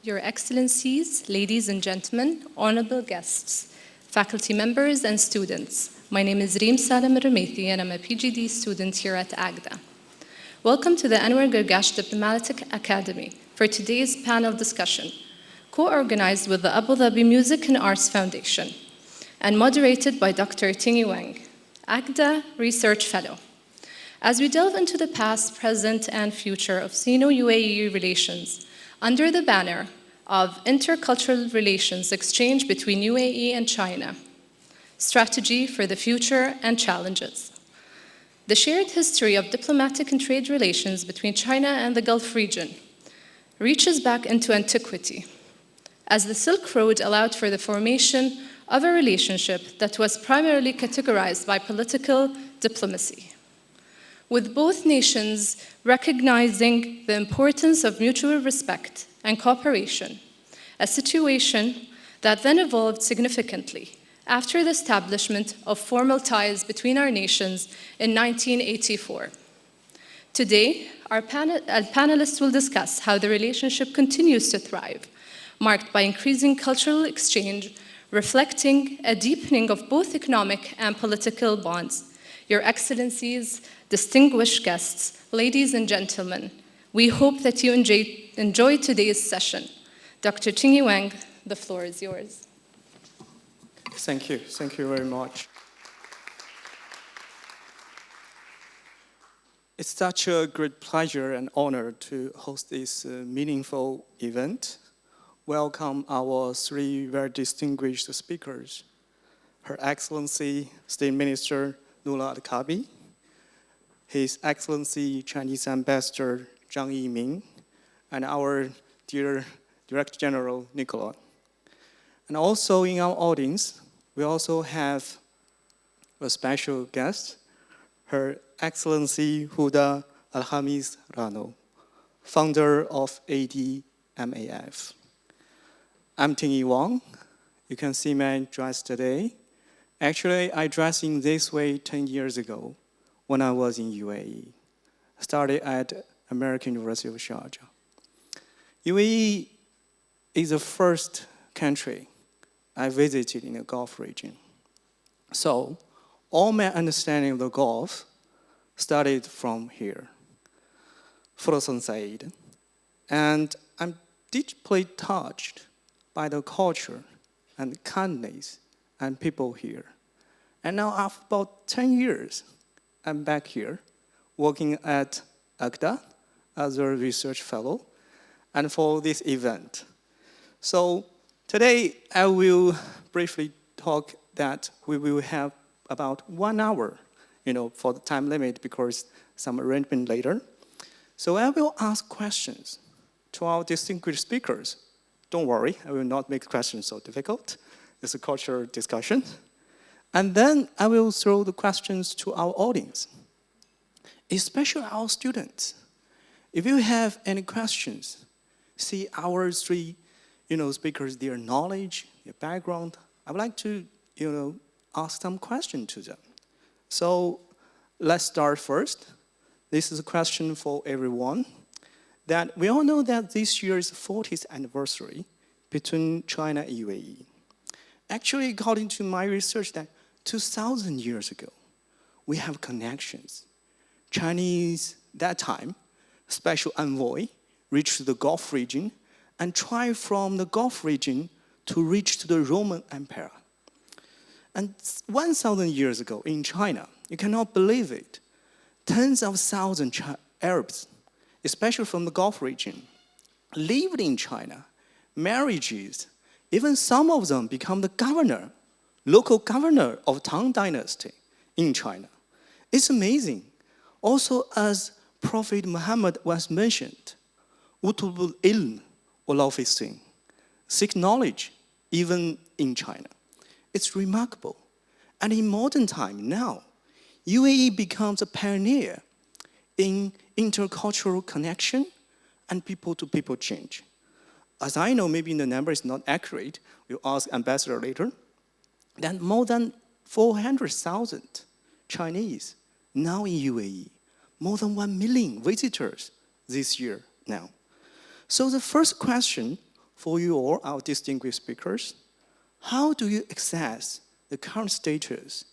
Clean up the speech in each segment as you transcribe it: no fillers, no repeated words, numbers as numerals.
Your Excellencies, ladies and gentlemen, honorable guests, faculty members and students. My name is Reem Salem Rumethi and I'm a PGD student here at AGDA. Welcome to the Anwar Gargash Diplomatic Academy for today's panel discussion, co-organized with the Abu Dhabi Music and Arts Foundation and moderated by Dr. Tingyi Wang, AGDA Research Fellow. As we delve into the past, present, and future of Sino-UAE relations, under the banner of Intercultural Relations Exchange between UAE and China, Strategy for the Future and Challenges. The shared history of diplomatic and trade relations between China and the Gulf region reaches back into antiquity, as the Silk Road allowed for the formation of a relationship that was primarily categorized by political diplomacy, with both nations recognizing the importance of mutual respect and cooperation, a situation that then evolved significantly after the establishment of formal ties between our nations in 1984. Today, our panelists will discuss how the relationship continues to thrive, marked by increasing cultural exchange, reflecting a deepening of both economic and political bonds. Your Excellencies, distinguished guests, ladies and gentlemen, we hope that you enjoy today's session. Dr. Tingyi Wang, the floor is yours. Thank you very much. It's such a great pleasure and honor to host this meaningful event. Welcome our three very distinguished speakers. Her Excellency, State Minister Noura Al Kaabi, His Excellency Chinese Ambassador Zhang Yiming, and our dear Director General Nickolay. And also in our audience, we also have a special guest, Her Excellency Huda Al-Hamis Rano, founder of ADMAF. I'm Tingyi Wang. You can see my dress today. Actually, I dressed in this way 10 years ago when I was in UAE. I started at American University of Sharjah. UAE is the first country I visited in the Gulf region. So all my understanding of the Gulf started from here, Frozen Said. And I'm deeply touched by the culture and kindness and people here. And now after about 10 years, I'm back here working at AGDA as a research fellow and for this event. So today I will briefly talk that we will have about 1 hour, for the time limit because some arrangement later. So I will ask questions to our distinguished speakers. Don't worry, I will not make questions so difficult. It's a cultural discussion. And then I will throw the questions to our audience, especially our students. If you have any questions, see our three speakers, their knowledge, their background. I would like to ask some questions to them. So let's start first. This is a question for everyone. That we all know that this year is the 40th anniversary between China and UAE. Actually, according to my research, that 2,000 years ago, we have connections. Chinese, that time, special envoy reached the Gulf region and tried from the Gulf region to reach to the Roman Empire. And 1,000 years ago in China, you cannot believe it, tens of thousands of Arabs, especially from the Gulf region, lived in China, marriages, even some of them become the governor, local governor of Tang Dynasty in China. It's amazing. Also, as Prophet Muhammad was mentioned, Utubul ilm wala fi sin, seek knowledge even in China. It's remarkable. And in modern time now, UAE becomes a pioneer in intercultural connection and people-to-people change. As I know, maybe the number is not accurate, we'll ask Ambassador later, that more than 400,000 Chinese now in UAE, more than 1 million visitors this year now. So the first question for you all, our distinguished speakers, how do you assess the current status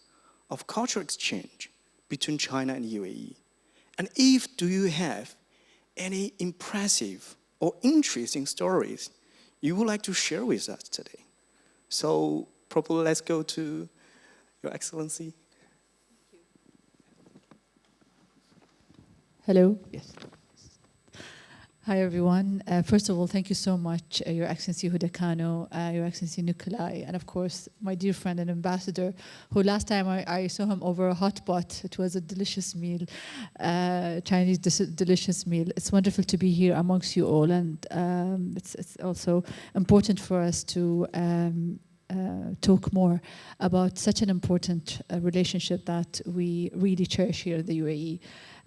of cultural exchange between China and UAE? And do you have any impressive or interesting stories you would like to share with us today? So probably let's go to Your Excellency. Hello. Yes. Hi, everyone. First of all, thank you so much, Your Excellency Huda Kano, Your Excellency Nickolay, and of course, my dear friend and ambassador, who last time I saw him over a hot pot. It was a delicious meal, Chinese delicious meal. It's wonderful to be here amongst you all, and it's also important for us to talk more about such an important relationship that we really cherish here in the UAE.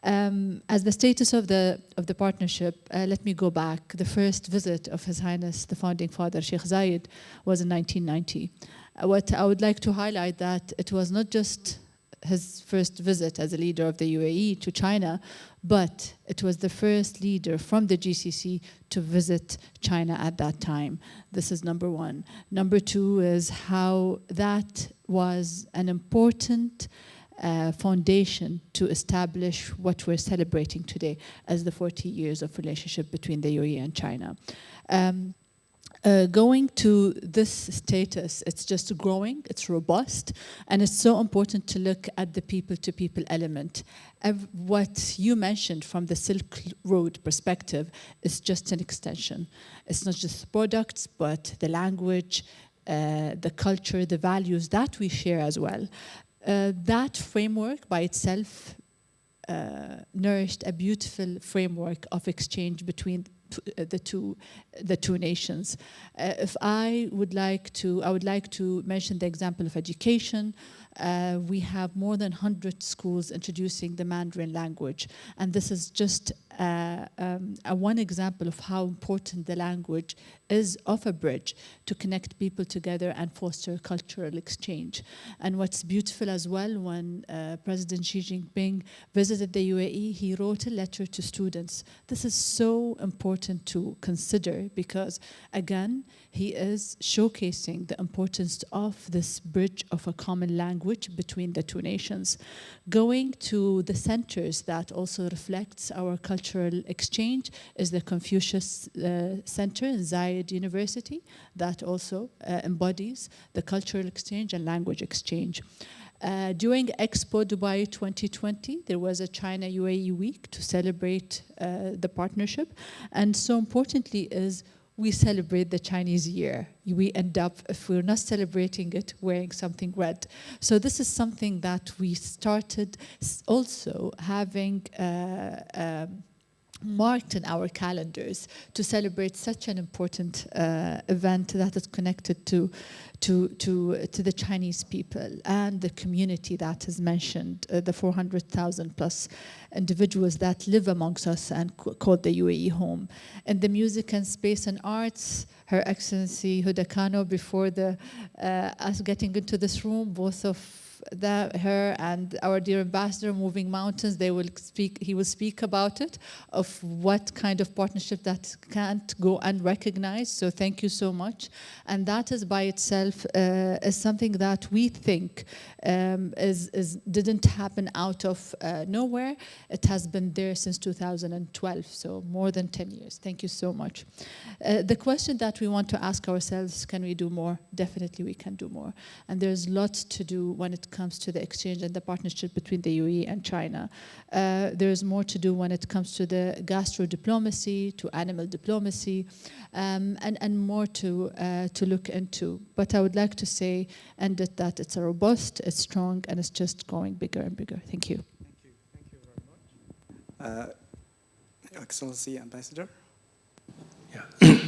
As the status of the partnership, let me go back. The first visit of His Highness, the founding father, Sheikh Zayed, was in 1990. What I would like to highlight that it was not just his first visit as a leader of the UAE to China, but it was the first leader from the GCC to visit China at that time. This is number one. Number two is how that was an important foundation to establish what we're celebrating today as the 40 years of relationship between the UAE and China. Going to this status, it's just growing, it's robust, and it's so important to look at the people-to-people element. What you mentioned from the Silk Road perspective is just an extension. It's not just products, but the language, the culture, the values that we share as well. That framework by itself nourished a beautiful framework of exchange between the two nations. I would like to mention the example of education. We have more than 100 schools introducing the Mandarin language, and this is just one example of how important the language is of a bridge to connect people together and foster cultural exchange. And what's beautiful as well, when President Xi Jinping visited the UAE, he wrote a letter to students. This is so important to consider because, again, he is showcasing the importance of this bridge of a common language between the two nations. Going to the centers that also reflects our cultural exchange is the Confucius Center in Zayed University that also embodies the cultural exchange and language exchange. During Expo Dubai 2020, there was a China-UAE week to celebrate the partnership. And so importantly is we celebrate the Chinese year. We end up, if we're not celebrating it, wearing something red. So this is something that we started also having marked in our calendars to celebrate such an important event that is connected to the Chinese people and the community that is mentioned, the 400,000 plus individuals that live amongst us and call the UAE home. In the music and space and arts, Her Excellency Huda Kano, before us getting into this room, both of her and our dear ambassador, Moving Mountains, he will speak about it, of what kind of partnership that can't go unrecognized. So thank you so much. And that is by itself is something that we think didn't happen out of nowhere. It has been there since 2012, so more than 10 years. Thank you so much. The question that we want to ask ourselves, can we do more? Definitely we can do more. And there's lots to do when it comes to the exchange and the partnership between the UAE and China. There's more to do when it comes to the gastro diplomacy, to animal diplomacy, and more to look into. But I would like to say, that it's a robust, it's strong, and it's just going bigger and bigger. Thank you. Thank you very much. Your Excellency Ambassador. Yeah.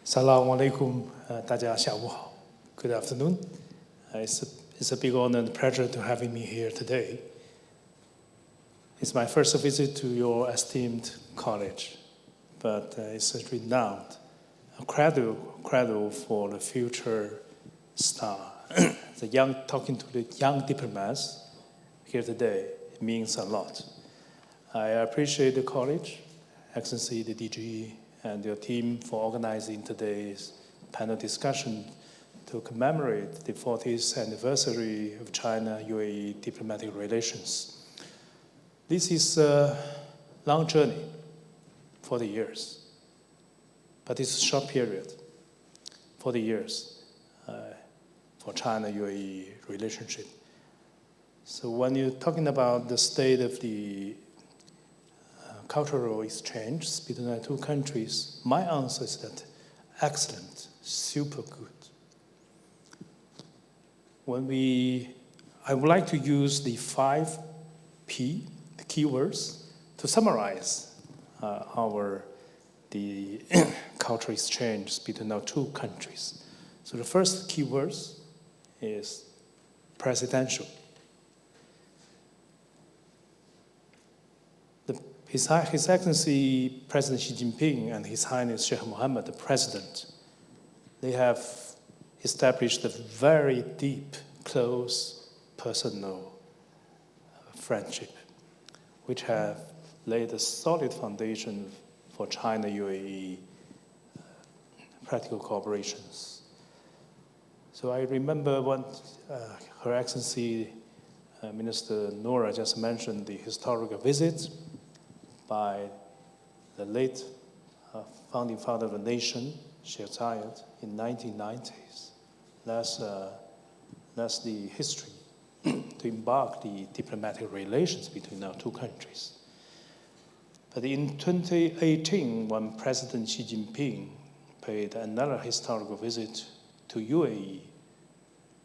Assalamu alaikum, 大家下午好. Good afternoon. It's a big honor and pleasure to having me here today. It's my first visit to your esteemed college, but it's a renowned, a cradle for the future star. Talking to the young diplomats here today, it means a lot. I appreciate the college, Excellency, the DGE, and your team for organizing today's panel discussion to commemorate the 40th anniversary of China-UAE diplomatic relations. This is a long journey, 40 years, but it's a short period, 40 years for China-UAE relationship. So when you're talking about the state of the cultural exchange between the two countries, my answer is that excellent, super good. I would like to use the 5P, the keywords, to summarize the cultural exchange between our two countries. So the first keyword is presidential. His Excellency President Xi Jinping and His Highness Sheikh Mohammed, the President, they have established a very deep, close, personal friendship, which have laid a solid foundation for China-UAE practical cooperations. So I remember what Her Excellency Minister Noura just mentioned, the historical visit by the late founding father of the nation, Sheikh Zayed, in 1990s. That's the history to embark the diplomatic relations between our two countries. But in 2018, when President Xi Jinping paid another historical visit to UAE,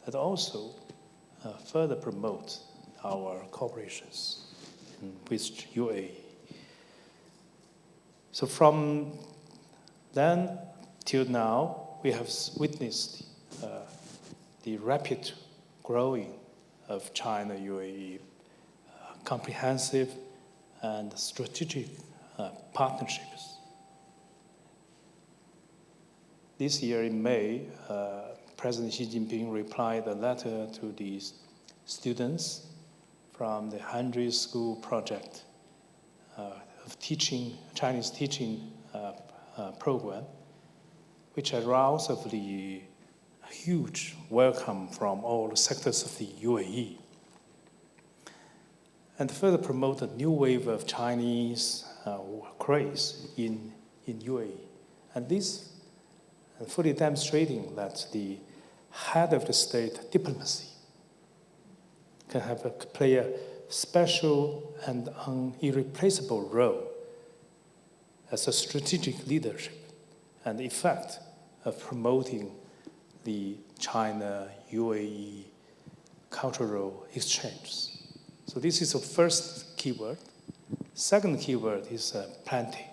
that also further promote our cooperations with UAE. So from then till now, we have witnessed the rapid growing of China-UAE comprehensive and strategic partnerships. This year in May, President Xi Jinping replied a letter to the students from the 100 School Project of Chinese teaching program, which aroused of the huge welcome from all sectors of the UAE, and further promote a new wave of Chinese craze in UAE. And this fully demonstrating that the head of the state diplomacy can play a special and irreplaceable role as a strategic leadership and effect of promoting the China-UAE cultural exchange. So this is the first keyword. Second keyword is plenty.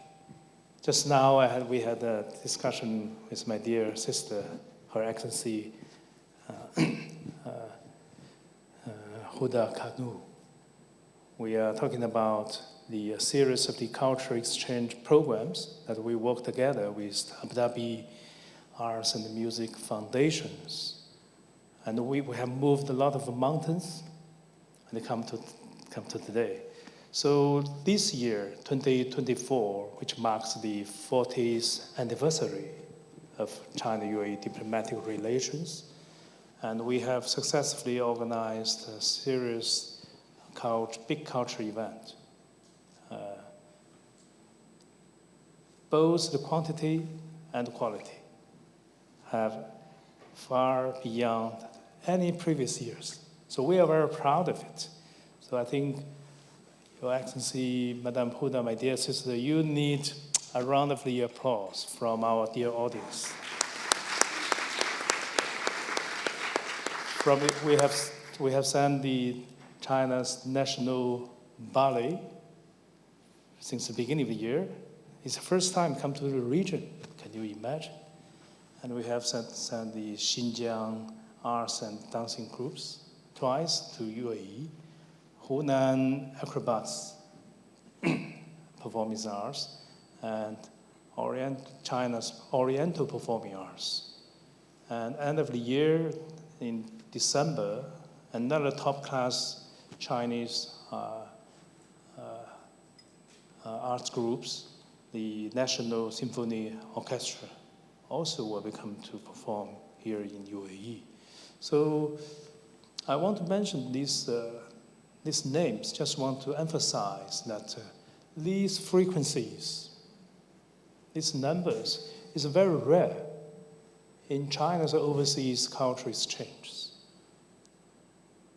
Just now we had a discussion with my dear sister, Her Excellency Huda Kanu. We are talking about the series of the cultural exchange programs that we work together with Abu Dhabi Arts and Music Foundations. And we have moved a lot of mountains and they come to today. So this year, 2024, which marks the 40th anniversary of China-UAE diplomatic relations, and we have successfully organized a serious big cultural event. Both the quantity and the quality have far beyond any previous years. So we are very proud of it. So I think, Your Excellency, Madame Huda, my dear sister, you need a round of applause from our dear audience. We have sent the China's national ballet since the beginning of the year. It's the first time come to the region, can you imagine? And we have sent the Xinjiang arts and dancing groups twice to UAE, Hunan acrobats, performing arts, and China's Oriental performing arts. And end of the year, in December, another top-class Chinese arts groups the National Symphony Orchestra also will come to perform here in UAE. So I want to mention these names, just want to emphasize that these frequencies, these numbers, is very rare in China's overseas cultural exchanges.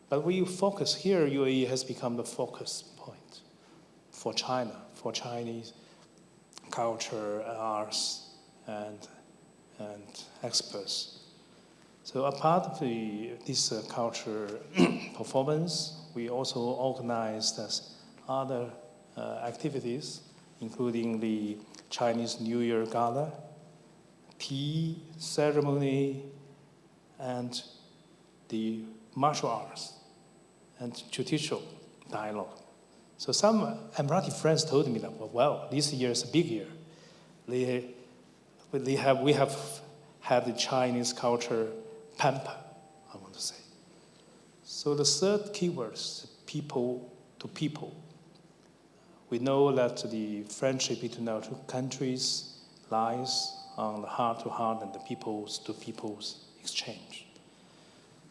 But we focus here, UAE has become the focus point for China, for Chinese culture, arts, and experts. So apart of this culture performance, we also organized other activities, including the Chinese New Year Gala, tea ceremony, and the martial arts and judicial dialogue. So some Emirati friends told me that, well, this year is a big year. We have had the Chinese culture pamper, I want to say. So the third keyword is people to people. We know that the friendship between our two countries lies on the heart-to-heart and the peoples-to-peoples exchange.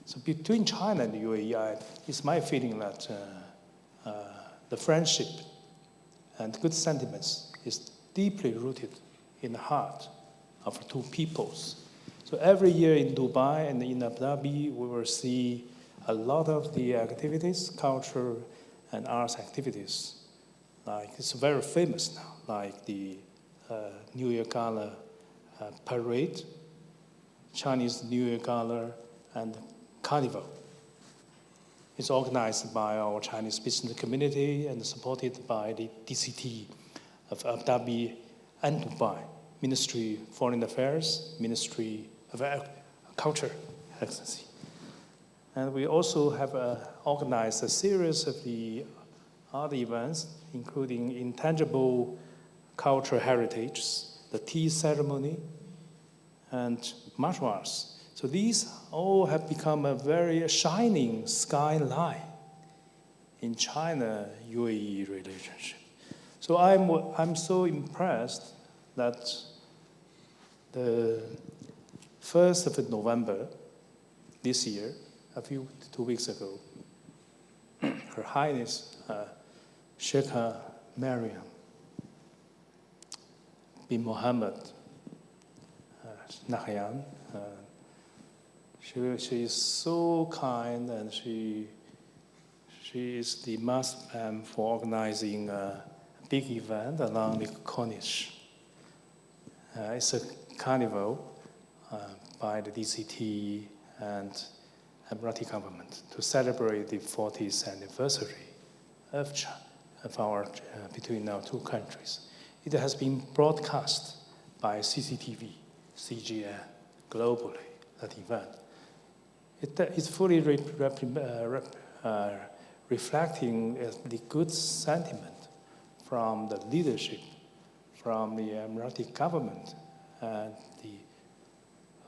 So between China and the UAE, it's my feeling that the friendship and good sentiments is deeply rooted in the heart of the two peoples. So every year in Dubai and in Abu Dhabi, we will see a lot of the activities, culture and arts activities. Like it's very famous now, like the New Year Gala parade, Chinese New Year Gala, and Carnival. It's organized by our Chinese business community and supported by the DCT of Abu Dhabi and Dubai, Ministry of Foreign Affairs, Ministry of Culture, Excellency. And we also have organized a series of the other events, including intangible cultural heritage, the tea ceremony, and martial arts. So these all have become a very shining skyline in China-UAE relationship. So I'm so impressed that the 1st of November this year, 2 weeks ago, Her Highness Sheikh Mariam bin Mohammed Nahyan, she is so kind, and she is the mastermind for organizing a big event along the Corniche. It's a carnival by the DCT and Emirati government to celebrate the 40th anniversary of our between our two countries. It has been broadcast by CCTV, CGN, globally, that event. It's fully reflecting the good sentiment from the leadership, from the Emirati government, and the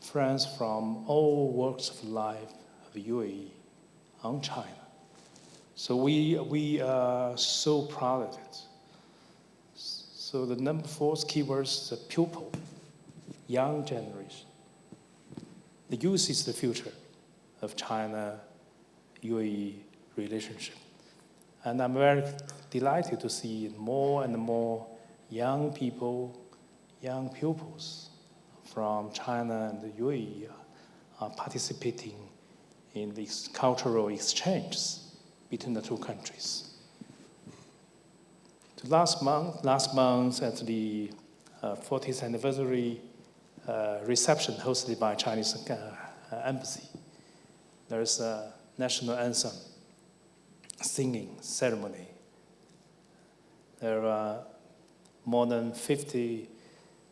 friends from all walks of life of UAE on China. So we are so proud of it. So the number 4 keyword is the pupil, young generation. The youth is the future of China-UAE relationship. And I'm very delighted to see more and more young people, young pupils from China and the UAE are participating in these cultural exchanges between the two countries. So last month at the 40th anniversary reception hosted by Chinese embassy, there's a national anthem singing ceremony. There are more than 50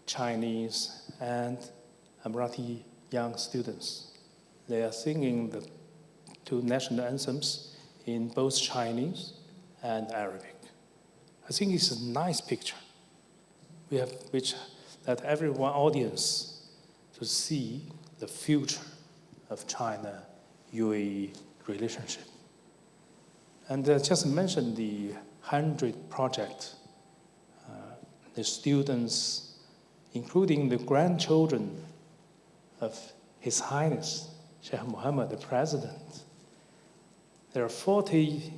Chinese and Emirati young students. They are singing the 2 national anthems in both Chinese and Arabic. I think it's a nice picture. We have that everyone audience to see the future of China-UAE relationship. And just mentioned the 100 project the students, including the grandchildren of His Highness Sheikh Mohammed, the President. There are 40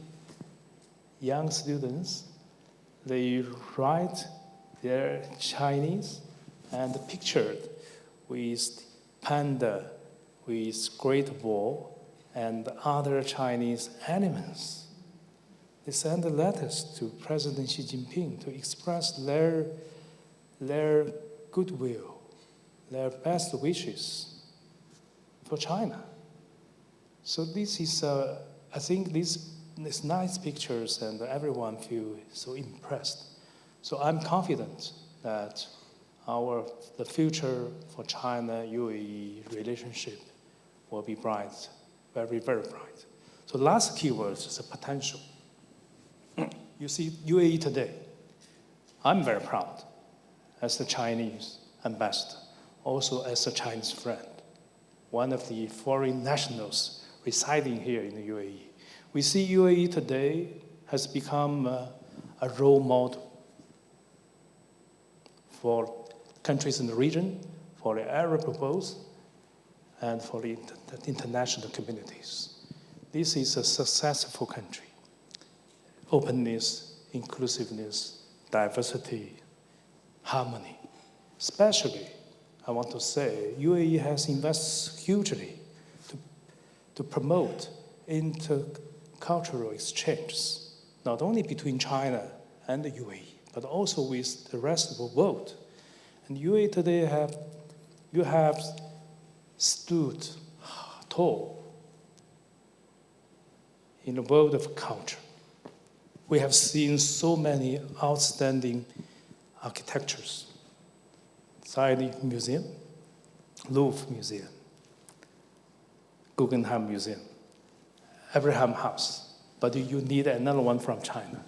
young students. They write their Chinese and pictured with panda, with Great Wall, and other Chinese animals. They send letters to President Xi Jinping to express their goodwill, their best wishes for China. So this is, I think these nice pictures and everyone feels so impressed. So I'm confident that the future for China-UAE relationship will be bright, very, very bright. So last keyword is the potential. You see UAE today, I'm very proud as the Chinese ambassador, also as a Chinese friend, one of the foreign nationals residing here in the UAE. We see UAE today has become a role model for countries in the region, for the Arab both, and for the international communities. This is a successful country. Openness, inclusiveness, diversity, harmony. Especially, I want to say, UAE has invested hugely to promote intercultural exchanges, not only between China and the UAE, but also with the rest of the world. And UAE today you have stood tall in the world of culture. We have seen so many outstanding architectures. Saidi Museum, Louvre Museum, Guggenheim Museum, Abraham House. But you need another one from China.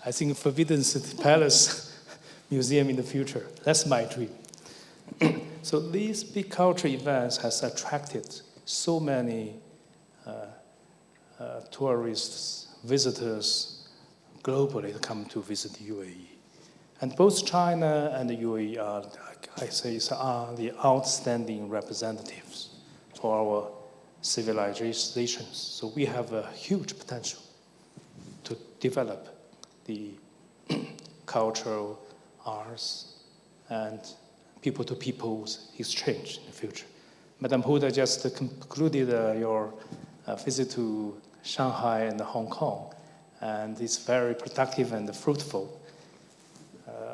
I think Forbidden Palace Museum in the future. That's my dream. So these big cultural events has attracted so many tourists, visitors globally to come to visit UAE. And both China and the UAE are the outstanding representatives for our civilizations. So we have a huge potential to develop the cultural arts and people-to-people's exchange in the future. Madam Huda just concluded your visit to Shanghai and Hong Kong, and it's very productive and fruitful.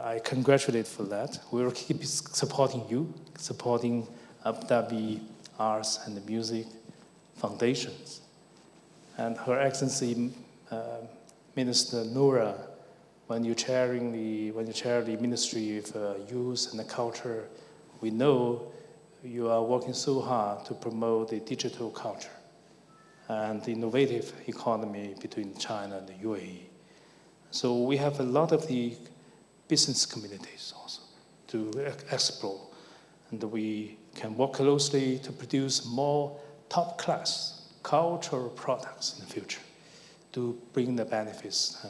I congratulate for that. We will keep supporting you, supporting Abu Dhabi Arts and Music Foundations. And Her Excellency Minister Noura, when you chair the Ministry of Youth and Culture, we know you are working so hard to promote the digital culture and the innovative economy between China and the UAE. So we have a lot of the business communities also to explore, and we can work closely to produce more top-class cultural products in the future to bring the benefits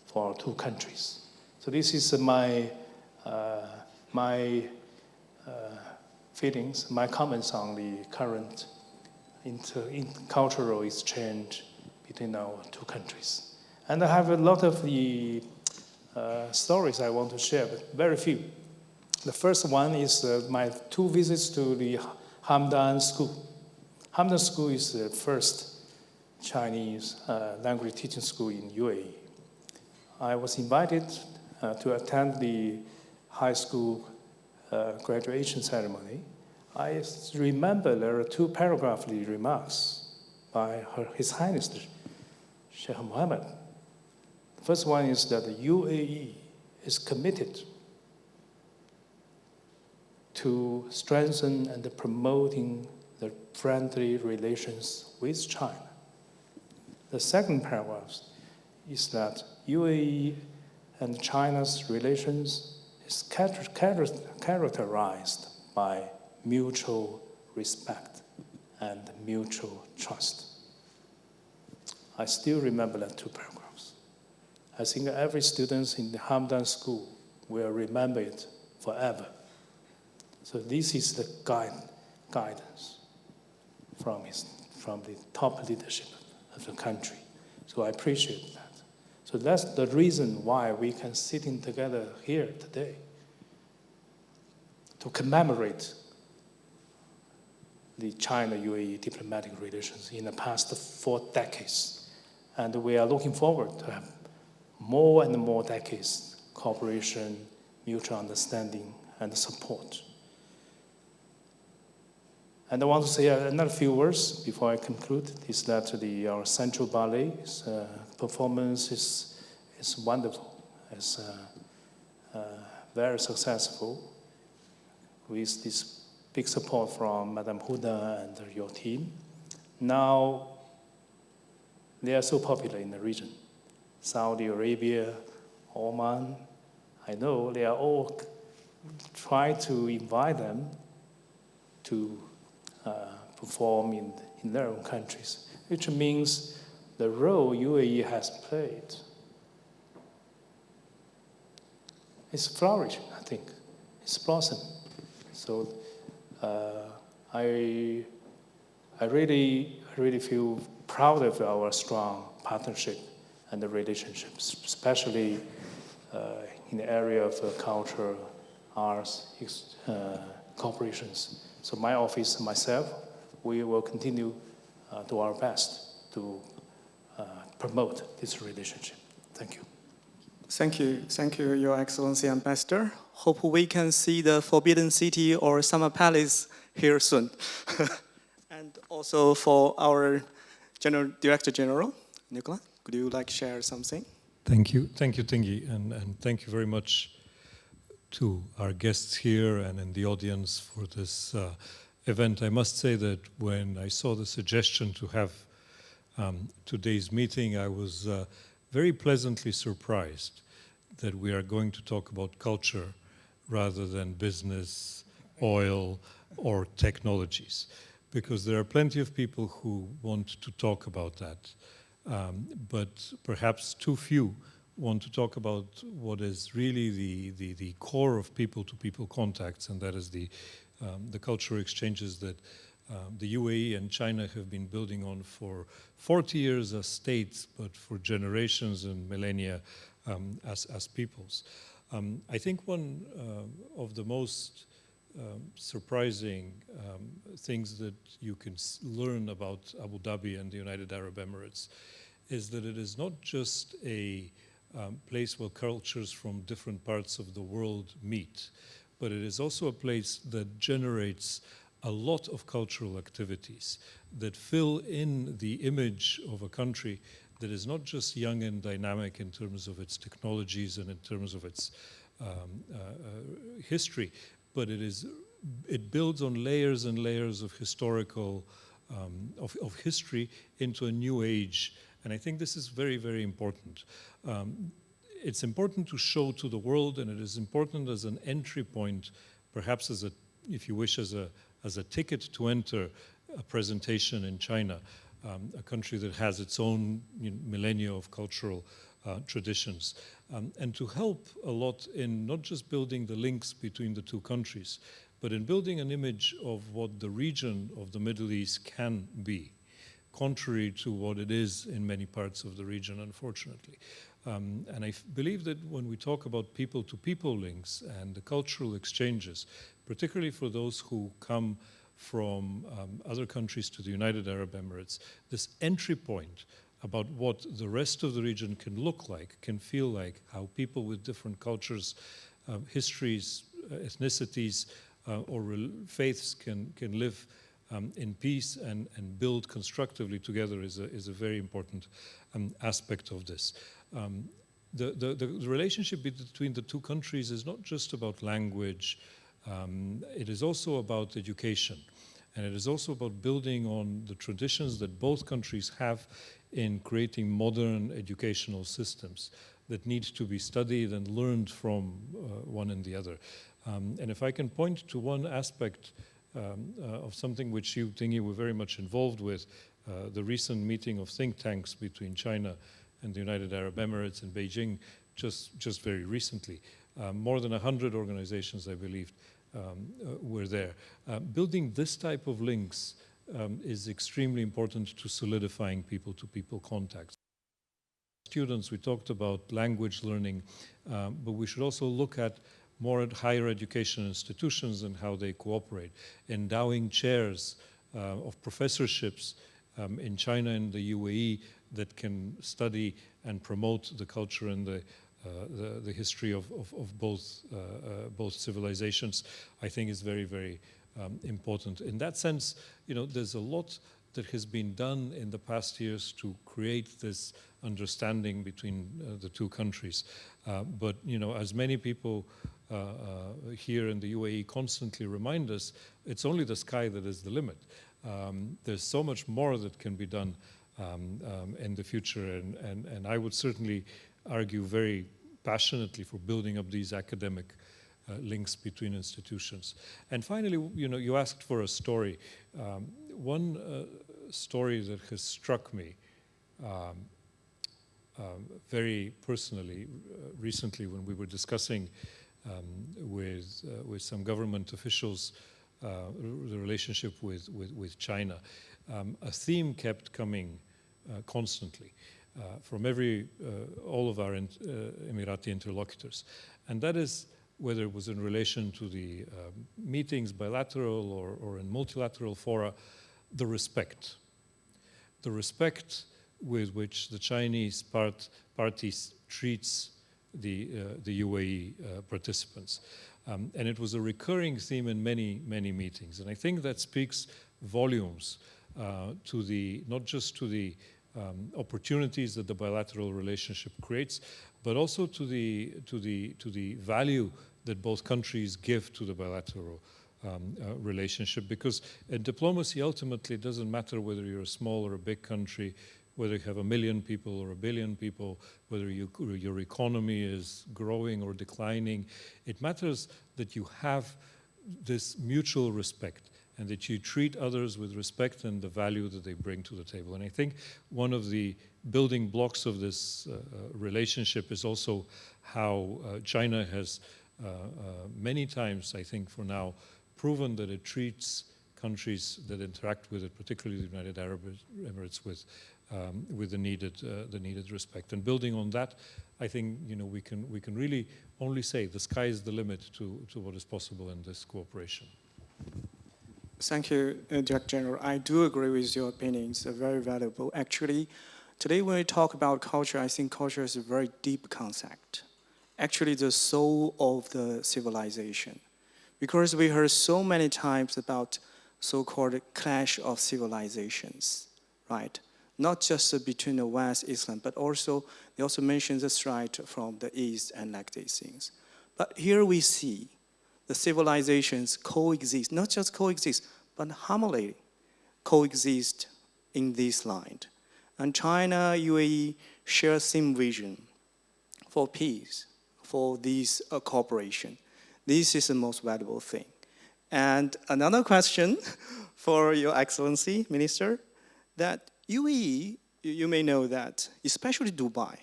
for our two countries. So this is my feelings, my comments on the current intercultural exchange between our two countries. And I have a lot of the stories I want to share, but very few. The first one is my 2 visits to the Hamdan School. Hamdan School is the first Chinese language teaching school in UAE. I was invited to attend the high school graduation ceremony. I remember there are 2 paragraphly remarks by His Highness Sheikh Mohammed. The first one is that the UAE is committed to strengthen and promoting the friendly relations with China. The second paragraph is that UAE and China's relations is characterized by mutual respect and mutual trust. I still remember that 2 paragraphs. I think every student in the Hamdan school will remember it forever. So this is the guidance from the top leadership of the country. So I appreciate that. So that's the reason why we can sitting together here today to commemorate the China-UAE diplomatic relations in the past 4 decades. And we are looking forward to have more and more decades cooperation, mutual understanding, and support. And I want to say another few words before I conclude, is that our Central Ballet's performance is wonderful. It's very successful with this big support from Madame Huda and your team. Now, they are so popular in the region. Saudi Arabia, Oman, I know they are all trying to invite them to perform in their own countries, which means the role UAE has played is flourishing, I think. It's blossoming. So I really feel proud of our strong partnership and the relationships, especially in the area of culture, arts, cooperations. So my office and myself, we will continue do our best to promote this relationship. Thank you. Thank you, Your Excellency Ambassador. Hope we can see the Forbidden City or Summer Palace here soon. And also for our Director General, Nickolay, could you like share something? Thank you, Tingyi, and thank you very much to our guests here and in the audience for this event. I must say that when I saw the suggestion to have today's meeting, I was very pleasantly surprised that we are going to talk about culture rather than business, oil, or technologies, because there are plenty of people who want to talk about that, but perhaps too few want to talk about what is really the core of people-to-people contacts, and that is the cultural exchanges that the UAE and China have been building on for 40 years as states, but for generations and millennia as peoples. I think one of the most surprising things that you can learn about Abu Dhabi and the United Arab Emirates is that it is not just a place where cultures from different parts of the world meet, but it is also a place that generates a lot of cultural activities that fill in the image of a country that is not just young and dynamic in terms of its technologies and in terms of its history, but it builds on layers and layers of historical, of history into a new age. And I think this is very, very important. It's important to show to the world, and it is important as an entry point, perhaps as a, if you wish, as a ticket to enter a presentation in China, a country that has its own millennia of cultural traditions, and to help a lot in not just building the links between the two countries, but in building an image of what the region of the Middle East can be, contrary to what it is in many parts of the region, unfortunately. And I believe that when we talk about people-to-people links and the cultural exchanges, particularly for those who come from other countries to the United Arab Emirates, this entry point about what the rest of the region can look like, can feel like, how people with different cultures, histories, ethnicities, or faiths can live in peace and build constructively together is a very important aspect of this. The relationship between the two countries is not just about language, it is also about education, and it is also about building on the traditions that both countries have in creating modern educational systems that need to be studied and learned from one and the other. And if I can point to one aspect of something which you, Tingyi, were very much involved with, the recent meeting of think tanks between China and the United Arab Emirates in Beijing just very recently. More than 100 organizations, I believe, were there. Building this type of links is extremely important to solidifying people-to-people contacts. Students, we talked about language learning, but we should also look at more at higher education institutions and how they cooperate. Endowing chairs of professorships in China and the UAE that can study and promote the culture and the history of both civilizations, I think is very, very important. In that sense, there's a lot that has been done in the past years to create this understanding between the two countries. But as many people here in the UAE constantly remind us, it's only the sky that is the limit. There's so much more that can be done in the future, and I would certainly argue very passionately for building up these academic links between institutions. And finally, you asked for a story. One story that has struck me very personally recently when we were discussing with some government officials the relationship with China. A theme kept coming constantly from all of our Emirati interlocutors, and that is whether it was in relation to the meetings, bilateral or in multilateral fora, the respect with which the Chinese party treats the UAE participants. And it was a recurring theme in many, many meetings. And I think that speaks volumes not just to the opportunities that the bilateral relationship creates, but also to the value that both countries give to the bilateral relationship. Because in diplomacy, ultimately, it doesn't matter whether you're a small or a big country, whether you have 1 million people or 1 billion people, whether your economy is growing or declining. It matters that you have this mutual respect and that you treat others with respect and the value that they bring to the table. And I think one of the building blocks of this relationship is also how China has many times, I think for now, proven that it treats countries that interact with it, particularly the United Arab Emirates, with the needed respect. And building on that, I think we can really only say the sky is the limit to what is possible in this cooperation. Thank you, Director General. I do agree with your opinions. They're very valuable. Actually, today when we talk about culture, I think culture is a very deep concept. Actually, the soul of the civilization. Because we heard so many times about so-called clash of civilizations, right? Not just between the West, Islam, but also, they also mentioned the threat from the East and like these things. But here we see the civilizations coexist, not just coexist, but harmoniously coexist in this line. And China, UAE share same vision for peace, for this cooperation. This is the most valuable thing. And another question for Your Excellency, Minister, that UAE, you may know that, especially Dubai,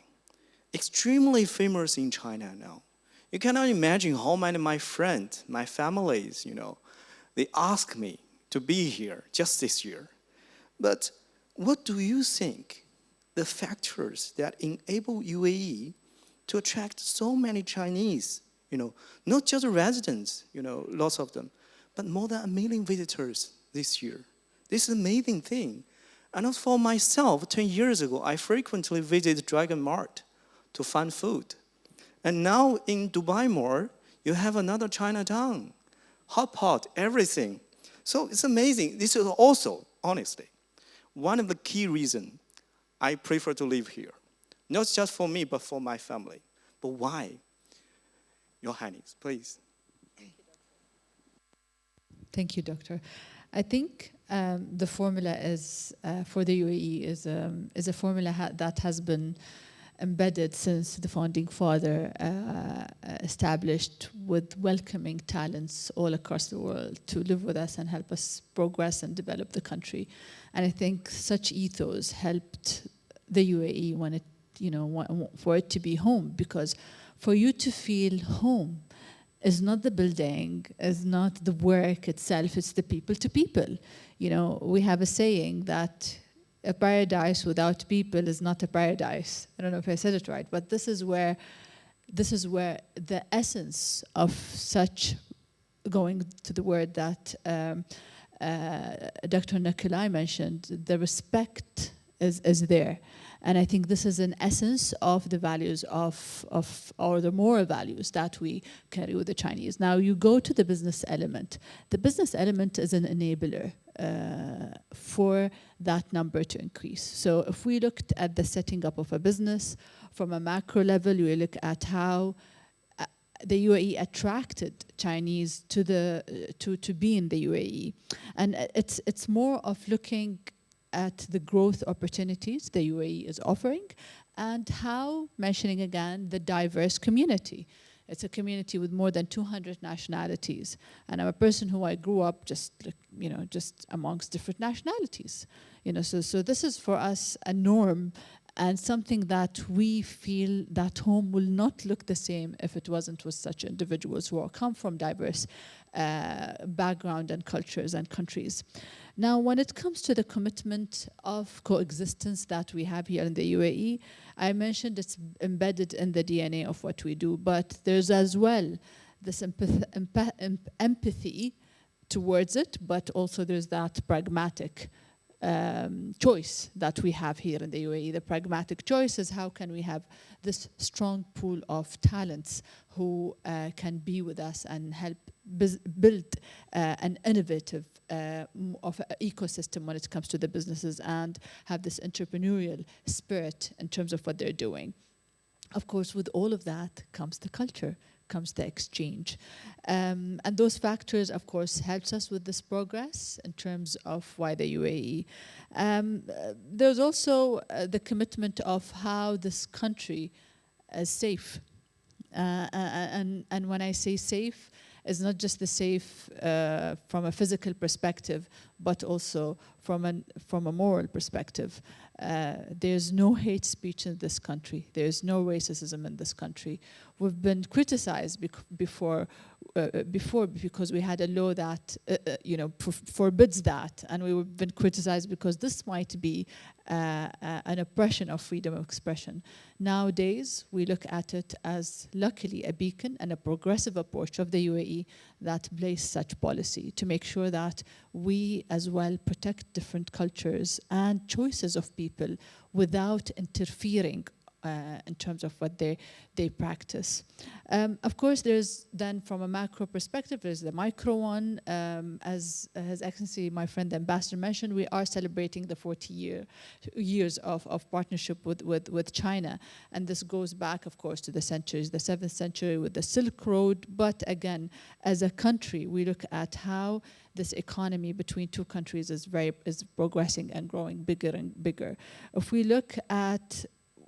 extremely famous in China now. You cannot imagine how many of my friends, my families, they ask me to be here just this year. But what do you think the factors that enable UAE to attract so many Chinese, not just residents, lots of them, but more than 1 million visitors this year? This is an amazing thing. And also for myself, 10 years ago, I frequently visited Dragon Mart to find food. And now in Dubai Mall, you have another Chinatown, hot pot, everything. So it's amazing. This is also, honestly, one of the key reasons I prefer to live here. Not just for me, but for my family. But why? Your Highness, please. Thank you, Doctor. I think the formula is for the UAE is a formula that has been embedded since the founding father established, with welcoming talents all across the world to live with us and help us progress and develop the country. And I think such ethos helped the UAE when it for it to be home, because for you to feel home is not the building, is not the work itself, it's the people to people. We have a saying that a paradise without people is not a paradise. I don't know if I said it right, but this is where the essence of such, going to the word that Dr. Nickolay mentioned, the respect is there. And I think this is an essence of the values or the moral values that we carry with the Chinese. Now you go to the business element. The business element is an enabler for that number to increase. So if we looked at the setting up of a business from a macro level, we look at how the UAE attracted Chinese to be in the UAE. And it's more of looking at the growth opportunities the UAE is offering, and how, mentioning again, the diverse community. It's a community with more than 200 nationalities. And I'm a person who I grew up just amongst different nationalities. So this is for us a norm and something that we feel that home will not look the same if it wasn't with such individuals who come from diverse background and cultures and countries. Now, when it comes to the commitment of coexistence that we have here in the UAE, I mentioned it's embedded in the DNA of what we do, but there's as well this empathy towards it, but also there's that pragmatic choice that we have here in the UAE. The pragmatic choice is how can we have this strong pool of talents who can be with us and help build an innovative ecosystem when it comes to the businesses, and have this entrepreneurial spirit in terms of what they're doing. Of course, with all of that comes the culture, comes the exchange. And those factors, of course, helps us with this progress in terms of why the UAE. There's also the commitment of how this country is safe. And when I say safe, it's not just the safe from a physical perspective, but also from a moral perspective. There's no hate speech in this country. There's no racism in this country. We've been criticized before because we had a law that forbids that, and we've been criticized because this might be an oppression of freedom of expression. Nowadays, we look at it as, luckily, a beacon and a progressive approach of the UAE that plays such policy to make sure that we as well protect different cultures and choices of people without interfering in terms of what they practice. Of course, there's then, from a macro perspective, there's the micro one. As His Excellency, my friend the Ambassador mentioned, we are celebrating the 40 years of partnership with China. And this goes back, of course, to the centuries, the 7th century with the Silk Road. But again, as a country, we look at how this economy between two countries is progressing and growing bigger and bigger. If we look at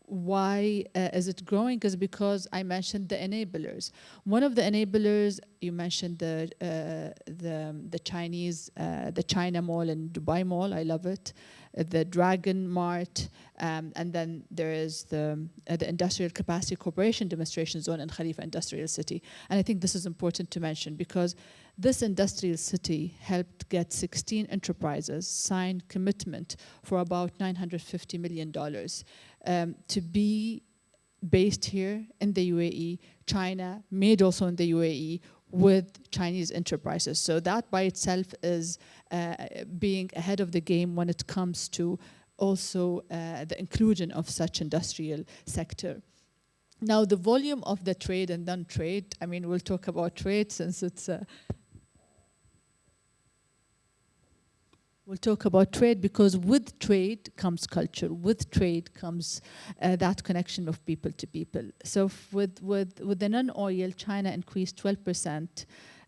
why is it growing, is because I mentioned the enablers. One of the enablers, you mentioned the Chinese, the China Mall and Dubai Mall, I love it, the Dragon Mart, and then there is the Industrial Capacity Corporation Demonstration Zone in Khalifa Industrial City. And I think this is important to mention because this industrial city helped get 16 enterprises sign commitment for about $950 million to be based here in the UAE, China, made also in the UAE with Chinese enterprises. So that by itself is being ahead of the game when it comes to also the inclusion of such industrial sector. Now the volume of the trade and non-trade, I mean, we'll talk about trade since it's we'll talk about trade because with trade comes culture. With trade comes that connection of people to people. So with the non-oil, China increased 12%.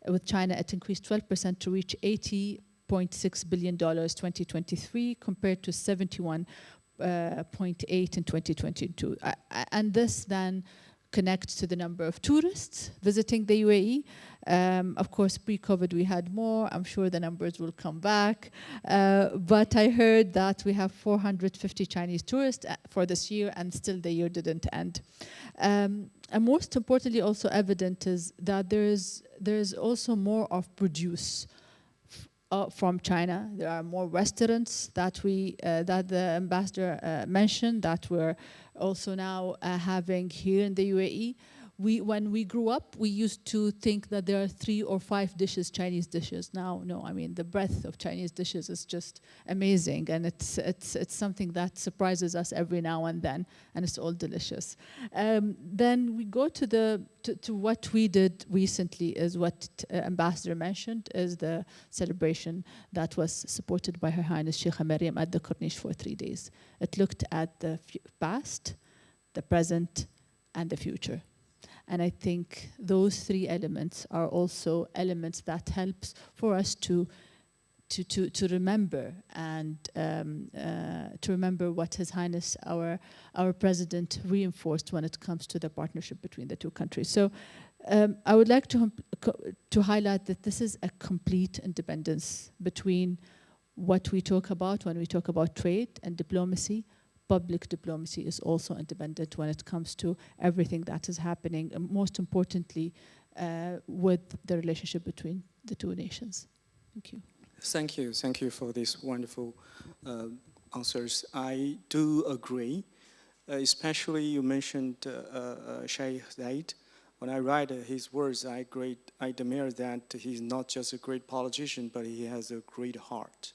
With China, it increased 12% to reach $80.6 billion 2023 compared to 71.8 in 2022. And this then connects to the number of tourists visiting the UAE. Of course, pre-COVID we had more. I'm sure the numbers will come back. But I heard that we have 450 Chinese tourists for this year, and still the year didn't end. And most importantly, also evident is that there is also more of produce from China. There are more restaurants that that the ambassador mentioned that we're also now having here in the UAE. When we grew up, we used to think that there are 3 or 5 dishes, Chinese dishes. Now, no, I mean, the breadth of Chinese dishes is just amazing, and it's something that surprises us every now and then, and it's all delicious. Then we go to what we did recently is what Ambassador mentioned, is the celebration that was supported by Her Highness Sheikha Maryam at the Corniche for 3 days. It looked at the past, the present, and the future. And I think those 3 elements are also elements that helps for us to remember and to remember what His Highness our President reinforced when it comes to the partnership between the 2 countries. So I would like to highlight that this is a complete independence between what we talk about when we talk about trade and diplomacy. Public diplomacy is also independent when it comes to everything that is happening, and most importantly, with the relationship between the 2 nations. Thank you. Thank you. Thank you for these wonderful answers. I do agree, especially you mentioned Sheikh Zayed. When I read his words, I admire that he's not just a great politician, but he has a great heart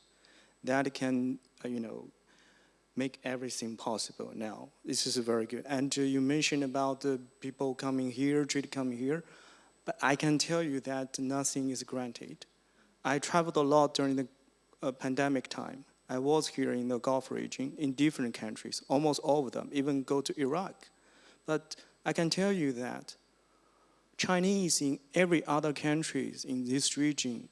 that can, make everything possible now. This is very good. And you mentioned about the people coming here, trade coming here, but I can tell you that nothing is granted. I traveled a lot during the pandemic time. I was here in the Gulf region in different countries, almost all of them, even go to Iraq. But I can tell you that Chinese in every other countries in this region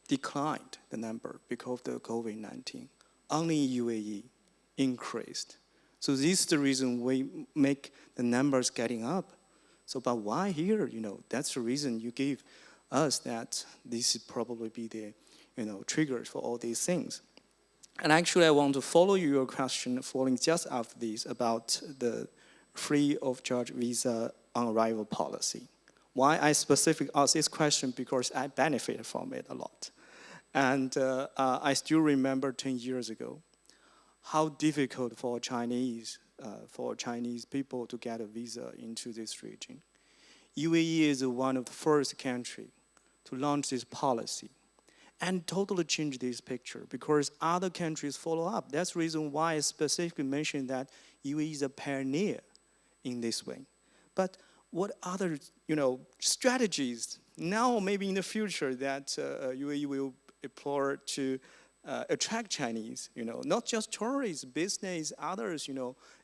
declined the number because of the COVID-19. Only UAE increased. So this is the reason we make the numbers getting up. So, but why here? That's the reason you gave us that this would probably be the, triggers for all these things. And actually, I want to follow your question following just after this about the free of charge visa on arrival policy. Why I specifically ask this question? Because I benefited from it a lot. And I still remember 10 years ago how difficult for Chinese people to get a visa into this region. UAE is one of the first countries to launch this policy and totally change this picture because other countries follow up. That's the reason why I specifically mentioned that UAE is a pioneer in this way. But what other, strategies now, maybe in the future, that UAE will explore to attract Chinese, not just tourists, business, others,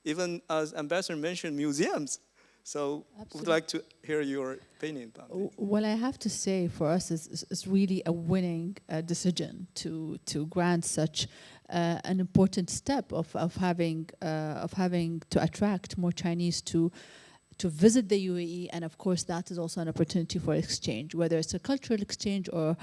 even as Ambassador mentioned, museums. So I would like to hear your opinion about it. What I have to say for us is really a winning decision to grant such an important step of having to attract more Chinese to visit the UAE, and of course that is also an opportunity for exchange, whether it's a cultural exchange or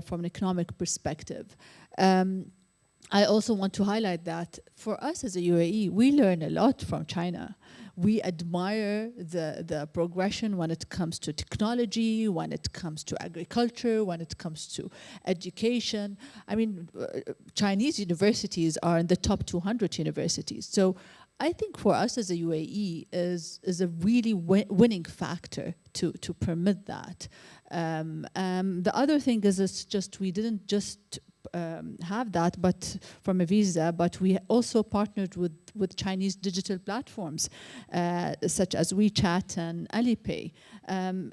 from an economic perspective. I also want to highlight that for us as a UAE, we learn a lot from China. We admire the progression when it comes to technology, when it comes to agriculture, when it comes to education. I mean, Chinese universities are in the top 200 universities. So I think for us as a UAE is a really winning factor to permit that. The other thing is it's just we didn't just have that, but from a visa, but we also partnered with Chinese digital platforms such as WeChat and Alipay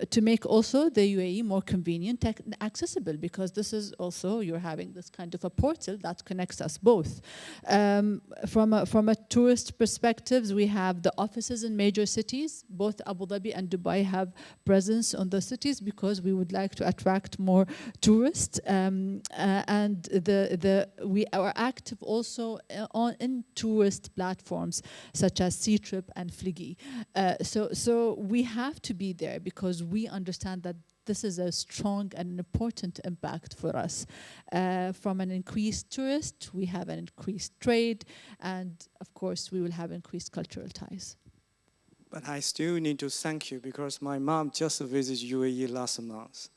to make also the UAE more convenient and accessible, because this is also, you're having this kind of a portal that connects us both. From a tourist perspective, we have the offices in major cities. Both Abu Dhabi and Dubai have presence on the cities because we would like to attract more tourists. And And we are active also in tourist platforms such as C-Trip and Fliggy. So we have to be there because we understand that this is a strong and important impact for us. From an increased tourist, we have an increased trade, and of course, we will have increased cultural ties. But I still need to thank you because my mom just visited UAE last month.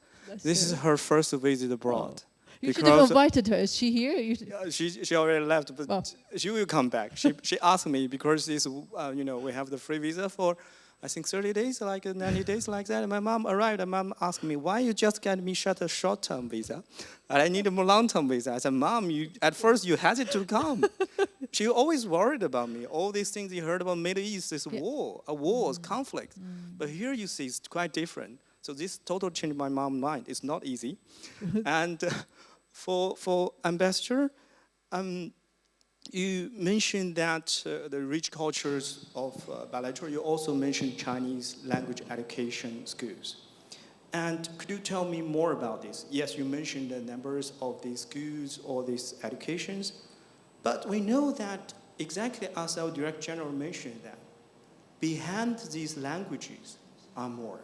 This is her first visit abroad. You should have invited her. Is she here? Yeah, she already left, but she will come back. She asked me because this, we have the free visa for, I think 30 days, like 90 days, like that. And my mom arrived, and mom asked me, why you just get me a short-term visa? And I need a more long-term visa. I said, Mom, at first you hesitated to come. She always worried about me. All these things you heard about Middle East, this war, conflict. But here you see it's quite different. So this totally changed my mom's mind. It's not easy. And for Ambassador, you mentioned that the rich cultures of bilateral, you also mentioned Chinese language education schools. And could you tell me more about this? Yes, you mentioned the numbers of these schools or these educations, but we know that exactly as our Director General mentioned that behind these languages are more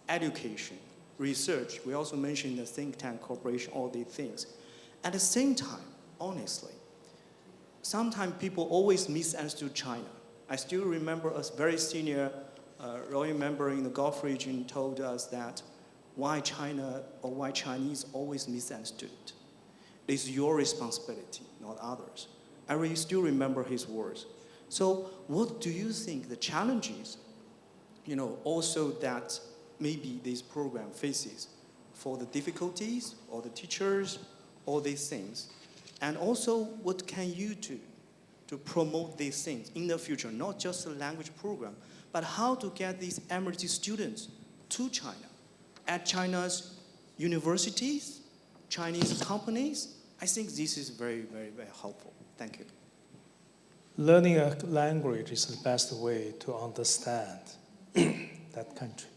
education, research. We also mentioned the think tank corporation, all these things. At the same time, honestly, sometimes people always misunderstood China. I still remember a very senior royal member in the Gulf region told us that why China or why Chinese always misunderstood. It's your responsibility, not others. I really still remember his words. So what do you think the challenges, also that maybe this program faces for the difficulties or the teachers, all these things? And also, what can you do to promote these things in the future, not just the language program, but how to get these emerging students to China, at China's universities, Chinese companies? I think this is very, very, very helpful. Thank you. Learning a language is the best way to understand that country.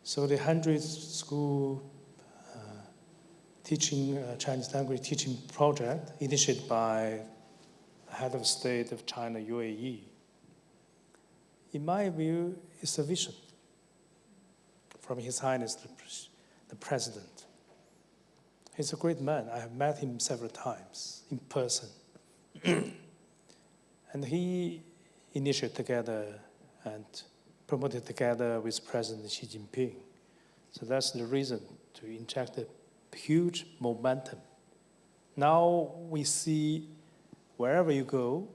So the 100 school teaching Chinese language teaching project initiated by the head of state of China, UAE, in my view, is a vision from His Highness the President. He's a great man. I have met him several times in person. And he initiated together and promoted together with President Xi Jinping. So that's the reason to inject a huge momentum. Now we see wherever you go,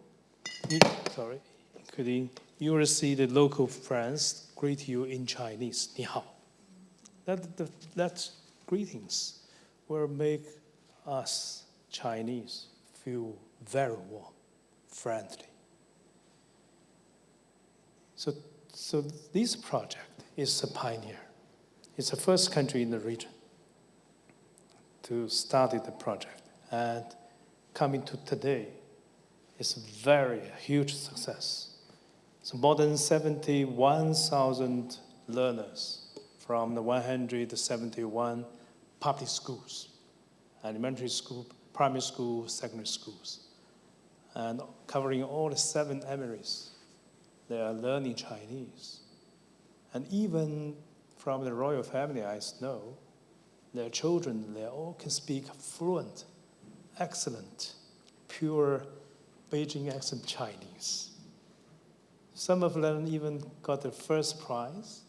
including you will see the local friends greet you in Chinese, 你好. That greetings will make us Chinese feel very warm, friendly. So this project is a pioneer. It's the first country in the region to start the project. And coming to today, it's a very huge success. So more than 71,000 learners from the 171 public schools, elementary school, primary school, secondary schools, and covering all the 7 emirates. They are learning Chinese. And even from the royal family, I know, their children, they all can speak fluent, excellent, pure Beijing accent Chinese. Some of them even got the first prize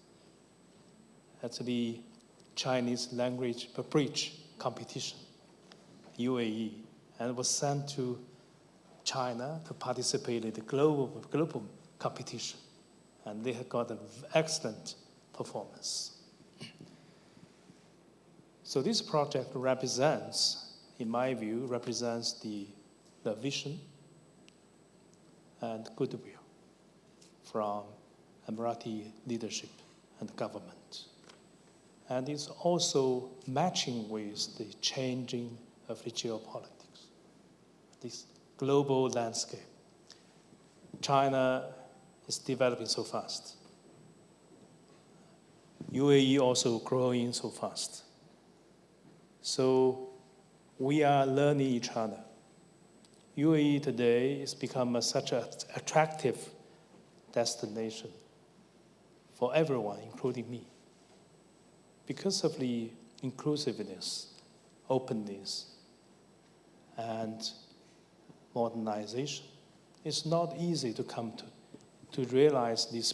at the Chinese language bridge competition, UAE, and was sent to China to participate in the global competition. And they have got an excellent performance. So this project represents, in my view, represents the vision and goodwill from Emirati leadership and government. And it's also matching with the changing of the geopolitics, this global landscape. China is developing so fast. UAE also growing so fast. So we are learning each other. UAE today has become such an attractive destination for everyone, including me, because of the inclusiveness, openness, and modernization. It's not easy to come to realize this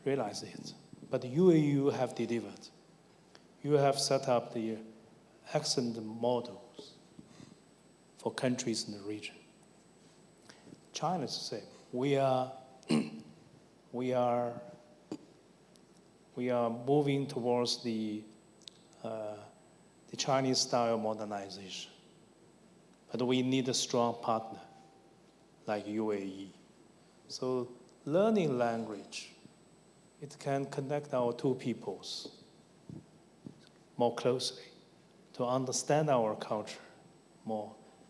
realize it. But UAE have delivered. You have set up the excellent models for countries in the region. China is the same. We are moving towards the Chinese style modernization. But we need a strong partner like UAE. So learning language, it can connect our two peoples more closely to understand our culture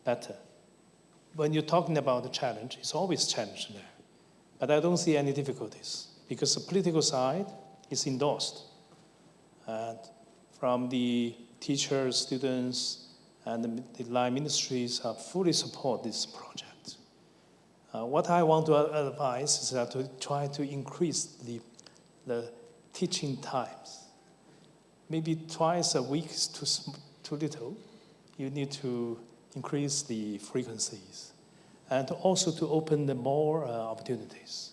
better. When you're talking about the challenge, it's always challenge there. But I don't see any difficulties because the political side is endorsed. And from the teachers, students, and the line ministries have fully support this project. What I want to advise is that to try to increase the teaching times. Maybe twice a week is too little. You need to increase the frequencies and also to open the more opportunities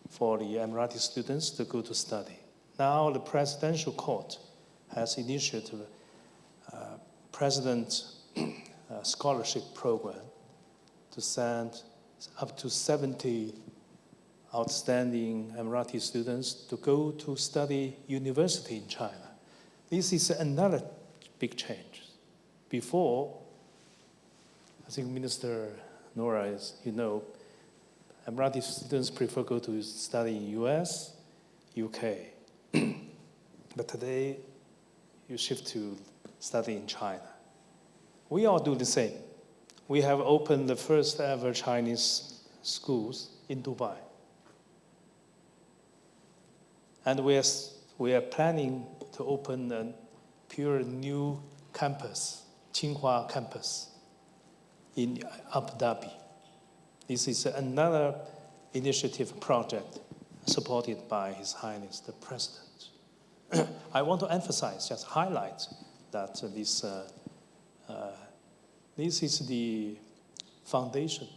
for the Emirati students to go to study. Now the presidential court has initiated a president scholarship program to send up to 70 outstanding Emirati students to go to study university in China. This is another big change. Before, I think Minister Noura, as you know, Emirati students prefer go to study in US, UK. But today, you shift to study in China. We all do the same. We have opened the first ever Chinese schools in Dubai. And we are planning to open a pure new campus, Tsinghua campus, in Abu Dhabi. This is another initiative project supported by His Highness the President. I want to emphasize, just highlight that this is the foundation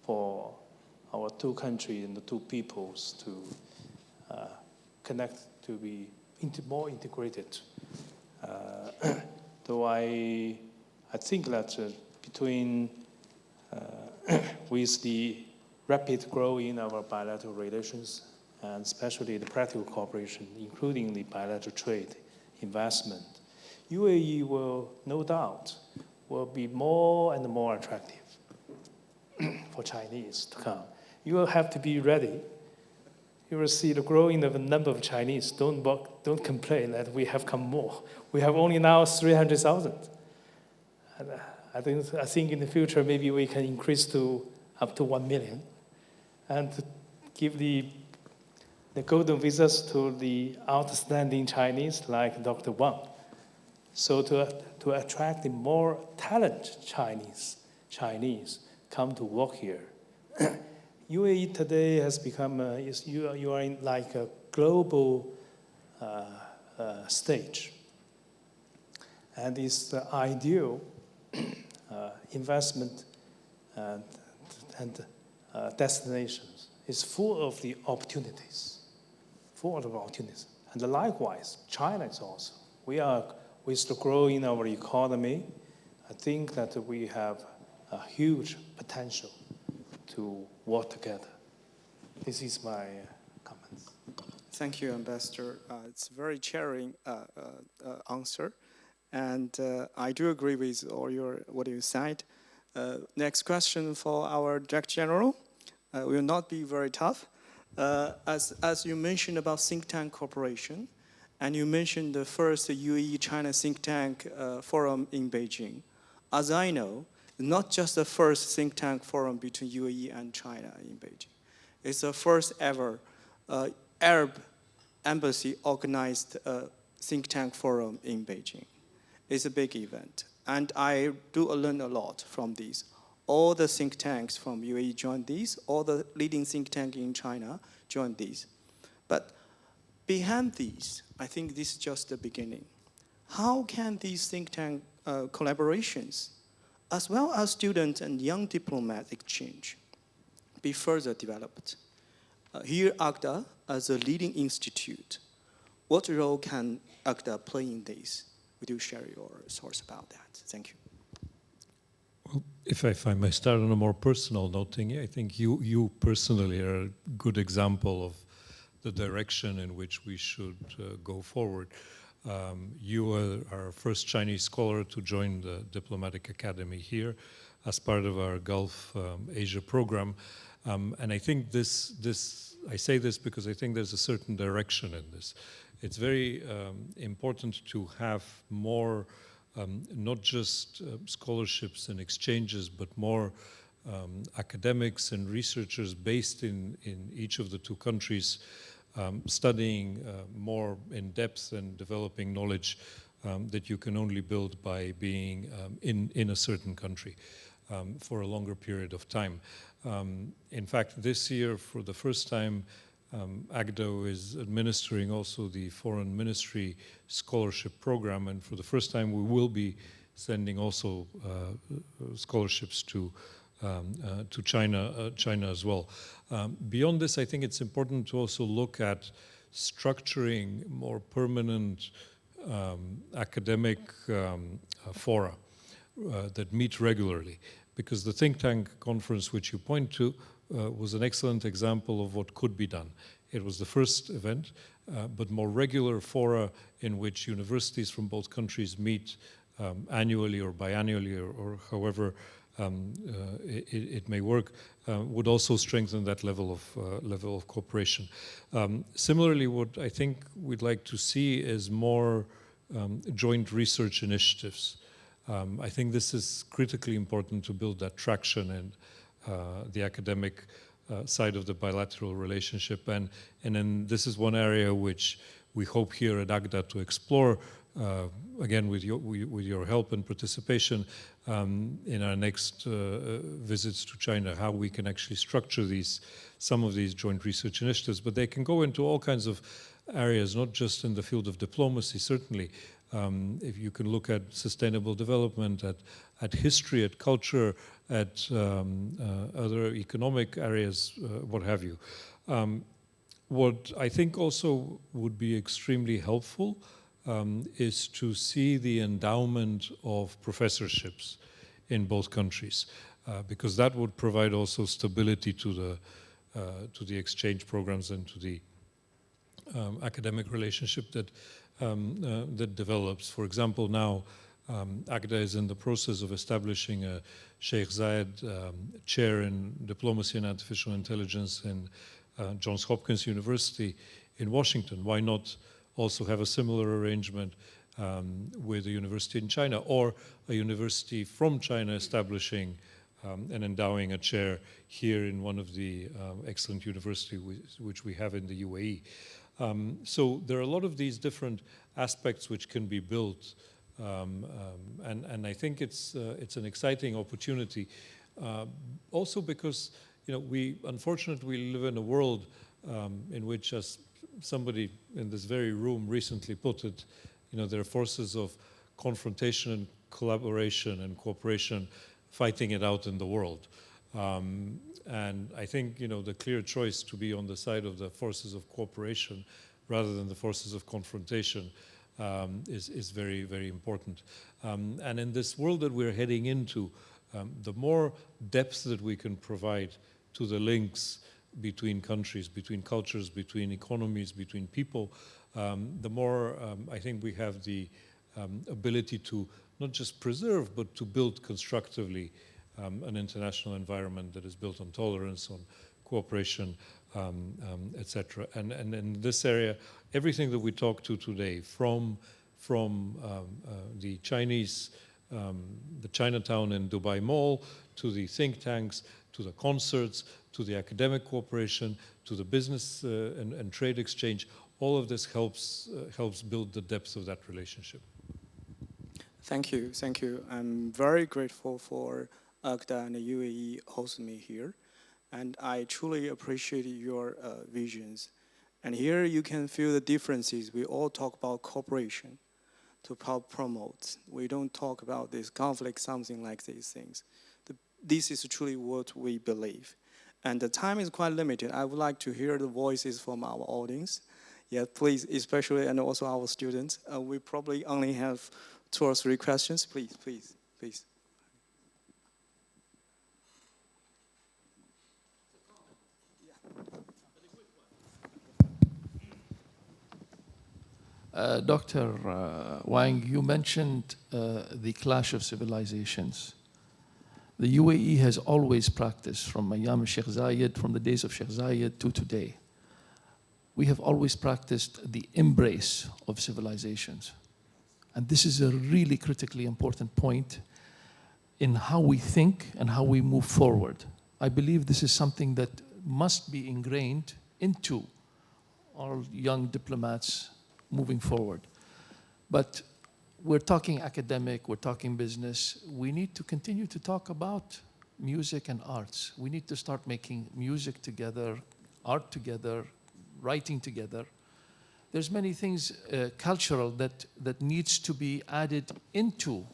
for our two countries and the two peoples to connect, to be more integrated. Though I think that between with the rapid growth in our bilateral relations, and especially the practical cooperation, including the bilateral trade, investment, UAE will, no doubt, will be more and more attractive for Chinese to come. You will have to be ready. You will see the growing of the number of Chinese. Don't complain that we have come more. We have only now 300,000. I think in the future maybe we can increase to up to 1 million, and to give the golden visas to the outstanding Chinese like Dr. Wang. So to attract the more talented Chinese come to work here. UAE today has become, you are in like a global stage. And it's the ideal investment and destinations. It's full of the opportunities, And likewise, China is also. We are, with the growth in our economy, I think that we have a huge potential to work together. This is my comments. Thank you, Ambassador. It's a very cheering answer. And I do agree with all what you said. Next question for our Director General will not be very tough. As you mentioned about think tank cooperation, and you mentioned the first UAE-China think tank forum in Beijing. As I know, not just the first think tank forum between UAE and China in Beijing. It's the first ever Arab embassy organized think tank forum in Beijing. is a big event, and I do learn a lot from these. All the think tanks from UAE joined these, all the leading think tanks in China joined these. But behind these, I think this is just the beginning. How can these think tank collaborations, as well as student and young diplomat exchange, be further developed? Here, AGDA, as a leading institute, what role can AGDA play in this? Would you share your thoughts about that? Thank you. Well, if I may start on a more personal note, Tingyi, I think you personally are a good example of the direction in which we should go forward. You are our first Chinese scholar to join the Diplomatic Academy here as part of our Gulf Asia program. And I think I say this because I think there's a certain direction in this. It's very important to have more, not just scholarships and exchanges, but more academics and researchers based in each of the two countries, studying more in depth and developing knowledge that you can only build by being in a certain country for a longer period of time. In fact, this year, for the first time, AGDA is administering also the Foreign Ministry Scholarship Program, and for the first time we will be sending also scholarships to China as well. Beyond this, I think it's important to also look at structuring more permanent academic fora that meet regularly, because the think tank conference which you point to was an excellent example of what could be done. It was the first event, but more regular fora in which universities from both countries meet annually or biannually or however it may work, would also strengthen that level of cooperation. Similarly, what I think we'd like to see is more joint research initiatives. I think this is critically important to build that traction and the academic side of the bilateral relationship, and then this is one area which we hope here at AGDA to explore again with your help and participation in our next visits to China, how we can actually structure some of these joint research initiatives, but they can go into all kinds of areas, not just in the field of diplomacy, certainly. If you can look at sustainable development, at history, at culture, at other economic areas, what have you. What I think also would be extremely helpful is to see the endowment of professorships in both countries, because that would provide also stability to the exchange programs and to the academic relationship that develops. For example, now AGDA is in the process of establishing a Sheikh Zayed chair in diplomacy and artificial intelligence in Johns Hopkins University in Washington. Why not also have a similar arrangement with a university in China, or a university from China establishing and endowing a chair here in one of the excellent universities which we have in the UAE. So there are a lot of these different aspects which can be built, and I think it's an exciting opportunity. Also because we unfortunately live in a world in which, as somebody in this very room recently put it, there are forces of confrontation and collaboration and cooperation fighting it out in the world. And I think, the clear choice to be on the side of the forces of cooperation rather than the forces of confrontation is very, very important. And in this world that we're heading into, the more depth that we can provide to the links between countries, between cultures, between economies, between people, the more I think we have the ability to not just preserve, but to build constructively an international environment that is built on tolerance, on cooperation, etc. And in this area, everything that we talked to today, from the Chinese, the Chinatown and Dubai Mall, to the think tanks, to the concerts, to the academic cooperation, to the business and trade exchange, all of this helps build the depth of that relationship. Thank you, thank you. I'm very grateful for AGDA and the UAE hosting me here. And I truly appreciate your visions. And here you can feel the differences. We all talk about cooperation to promote. We don't talk about this conflict, something like these things. This is truly what we believe. And the time is quite limited. I would like to hear the voices from our audience. Yeah, please, especially, and also our students. We probably only have 2 or 3 questions. Please, please, please. Dr. Wang, you mentioned the clash of civilizations. The UAE has always practiced from Ayyam Sheikh Zayed, from the days of Sheikh Zayed to today. We have always practiced the embrace of civilizations. And this is a really critically important point in how we think and how we move forward. I believe this is something that must be ingrained into our young diplomats moving forward. But we're talking academic, we're talking business. We need to continue to talk about music and arts. We need to start making music together, art together, writing together. There's many things cultural that needs to be added into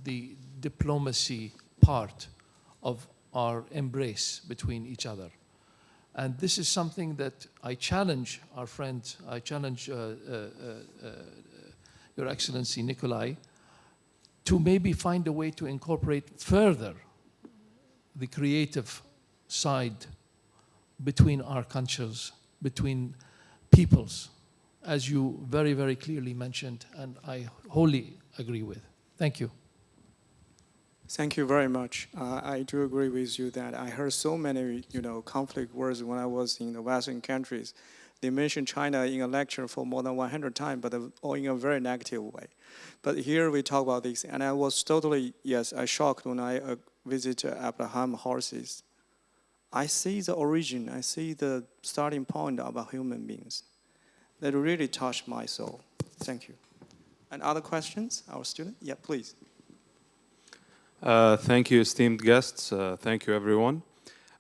the diplomacy part of our embrace between each other. And this is something that I challenge our friends, I challenge Your Excellency Nickolay, to maybe find a way to incorporate further the creative side between our cultures, between peoples, as you very, very clearly mentioned, and I wholly agree with. Thank you. Thank you very much. I do agree with you that I heard so many, conflict words when I was in the Western countries. They mentioned China in a lecture for more than 100 times, but all in a very negative way. But here we talk about this, and I was totally, I shocked when I visited Abraham horses. I see the origin, I see the starting point of human beings. That really touched my soul. Thank you. And other questions, our student? Yeah, please. Thank you, esteemed guests. Thank you, everyone.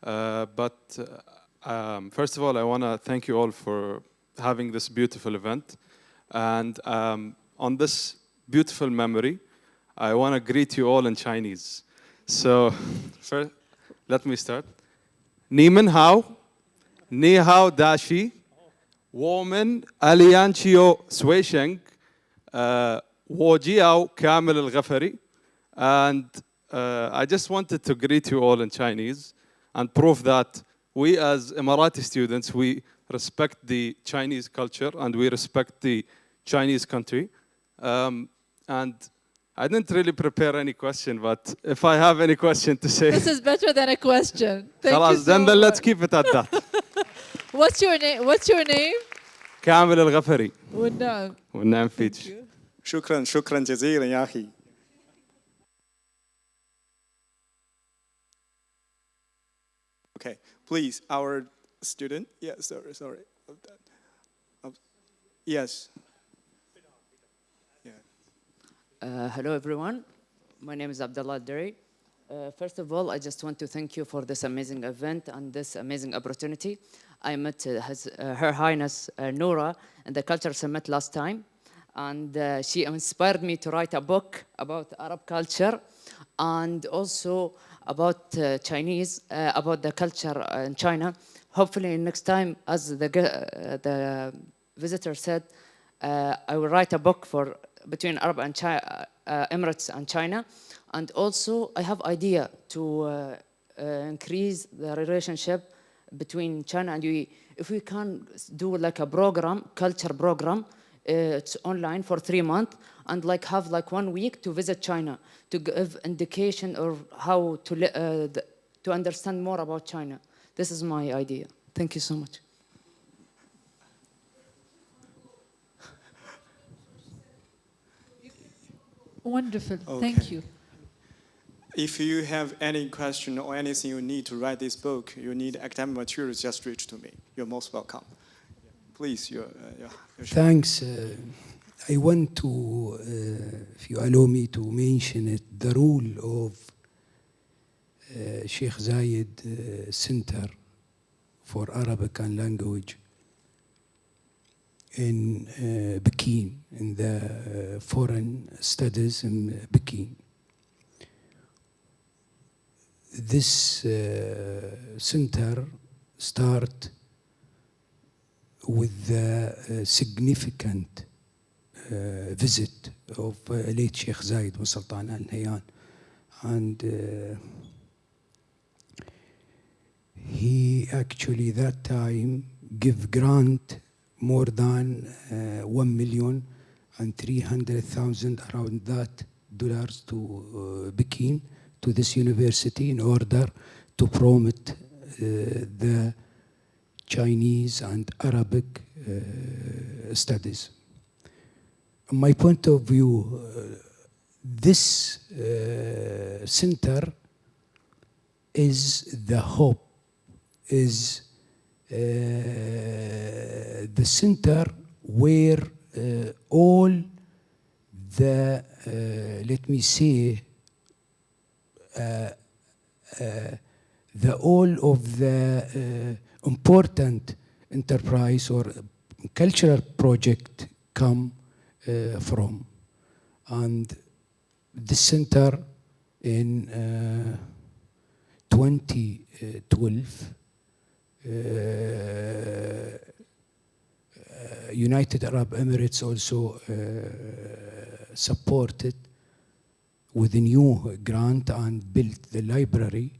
First of all, I want to thank you all for having this beautiful event. And on this beautiful memory, I want to greet you all in Chinese. So, first, let me start. Ni men hao, ni hao dashi, woman alianchio swesheng, wo jiao kamil al-ghafari. And I just wanted to greet you all in Chinese and prove that we as Emirati students, we respect the Chinese culture and we respect the Chinese country. And I didn't really prepare any question, but if I have any question to say... This is better than a question. Thank you so then much. let's keep it at that. What's your name? What's your name? كامل الغفري. والنعم. والنعم فيك. شكرا شكرا جزيلا يا أخي. Okay, please, our student. Yeah, sorry. Yes. Yeah. Hello, everyone. My name is Abdullah Derry. First of all, I just want to thank you for this amazing event and this amazing opportunity. I met Her Highness Noura in the Culture Summit last time, and she inspired me to write a book about Arab culture and also about Chinese, about the culture in China. Hopefully next time, as the visitor said, I will write a book between Arab and China, Emirates and China. And also, I have idea to increase the relationship between China and UAE. If we can do like a program, culture program, it's online for 3 months, and have 1 week to visit China to give indication or how to understand more about China. This is my idea. Thank you so much. Wonderful. Okay. Thank you. If you have any question or anything you need to write this book, you need academic materials, just reach to me. You're most welcome. Please, Thanks, I want to, if you allow me to mention it, the role of Sheikh Zayed Center for Arabic and Language in Peking, in the Foreign Studies in Peking. This center started with the significant visit of late Sheikh Zayed wa Sultan Al Nahyan, and he actually that time give grant more than 1,300,000 around that dollars to Peking, to this university, in order to promote the Chinese and Arabic studies. From my point of view, this center is the hope, is the center where all the, let me say, all of the important enterprise or cultural project come from. And the center in 2012, United Arab Emirates also supported with a new grant and built the library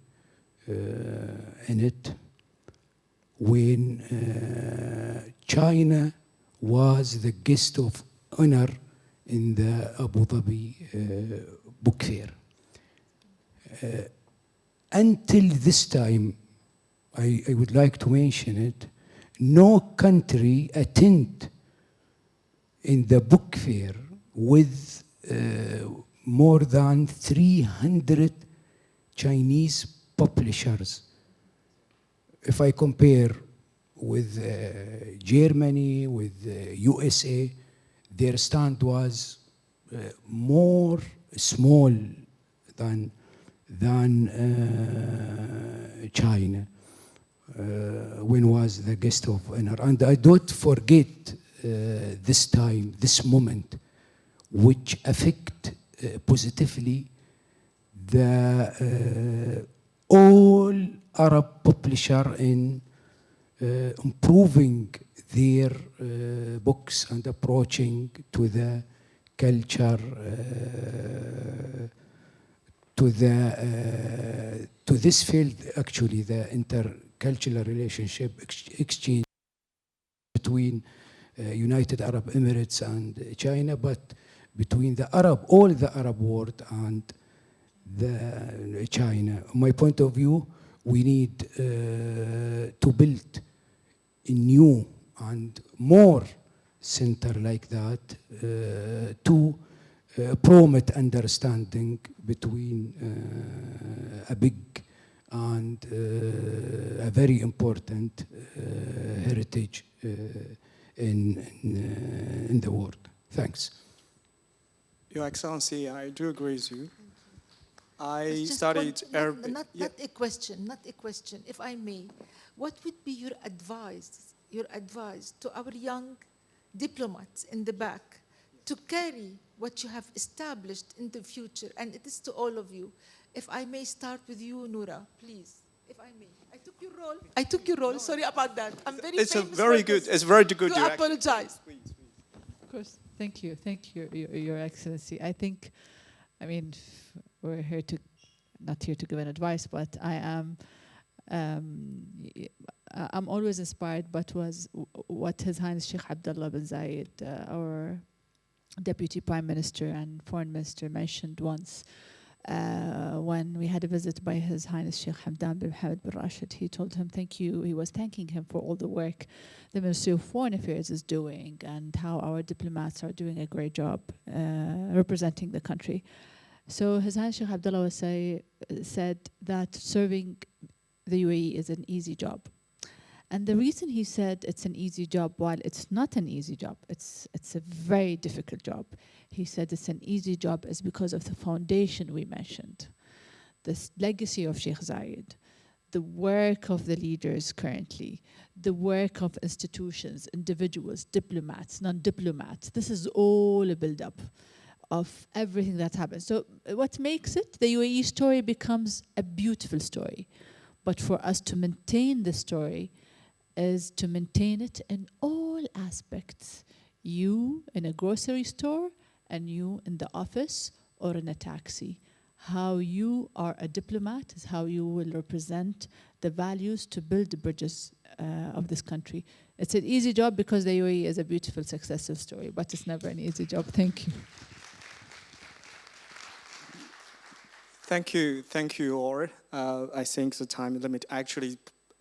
in it, when China was the guest of honor in the Abu Dhabi book fair. Until this time, I would like to mention it, no country attend in the book fair with more than 300 Chinese publishers. If I compare with Germany, with USA, their stand was more small than China, when was the guest of honor. And I don't forget this time, this moment, which affect positively the all Arab publisher in improving their books and approaching to the culture, to this field, actually, the intercultural relationship exchange between United Arab Emirates and China, but between the Arab, all the Arab world and the China. My point of view, we need to build a new and more center like that to promote understanding between a big and a very important heritage in the world. Thanks. Your Excellency, I do agree with you. I studied Arabic. Not a question, not a question. If I may, what would be your advice to our young diplomats in the back to carry what you have established in the future? And it is to all of you. If I may start with you, Noura, please. If I may. I took your role. No, sorry about that. I'm very It's very good. It's very good. I apologize. Please. Of course. Thank you. Thank you, Your Excellency. I think, I mean, we're here to, not here to give an advice, but I'm always inspired by what His Highness Sheikh Abdullah bin Zayed, our Deputy Prime Minister and Foreign Minister, mentioned once. When we had a visit by His Highness Sheikh Hamdan bin Mohammed bin Rashid, he told him thank you. He was thanking him for all the work the Ministry of Foreign Affairs is doing and how our diplomats are doing a great job representing the country. So His Highness Sheikh Abdullah said that serving the UAE is an easy job. And the reason he said it's an easy job, while it's not an easy job, it's a very difficult job. He said it's an easy job is because of the foundation we mentioned, this legacy of Sheikh Zayed, the work of the leaders currently, the work of institutions, individuals, diplomats, non-diplomats. This is all a build-up of everything that happens. So what makes it? The UAE story becomes a beautiful story. But for us to maintain the story is to maintain it in all aspects. You in a grocery store and you in the office or in a taxi. How you are a diplomat is how you will represent the values to build the bridges of this country. It's an easy job because the UAE is a beautiful, successful story, but it's never an easy job. Thank you. Thank you all. I think the time limit actually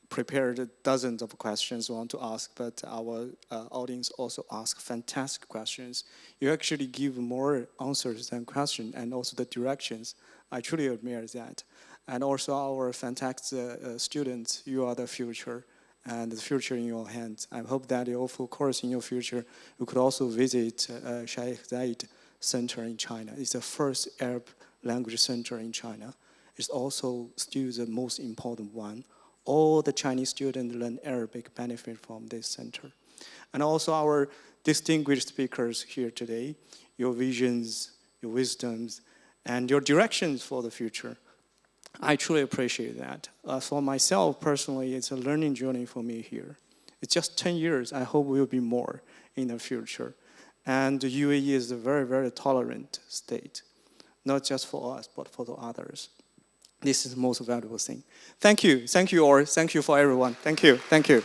prepared dozens of questions I want to ask, but our audience also asked fantastic questions. You actually give more answers than questions, and also the directions. I truly admire that. And also our fantastic students, you are the future, and the future in your hands. I hope that you, of course, in your future, you could also visit Sheikh Zayed Center in China. It's the first Arab language center in China. It's also still the most important one. All the Chinese students learn Arabic, benefit from this center. And also our distinguished speakers here today, your visions, your wisdoms, and your directions for the future. I truly appreciate that. For myself, personally, it's a learning journey for me here. It's just 10 years. I hope will be more in the future. And the UAE is a very, very tolerant state, not just for us, but for the others. This is the most valuable thing. Thank you all. Thank you for everyone. Thank you.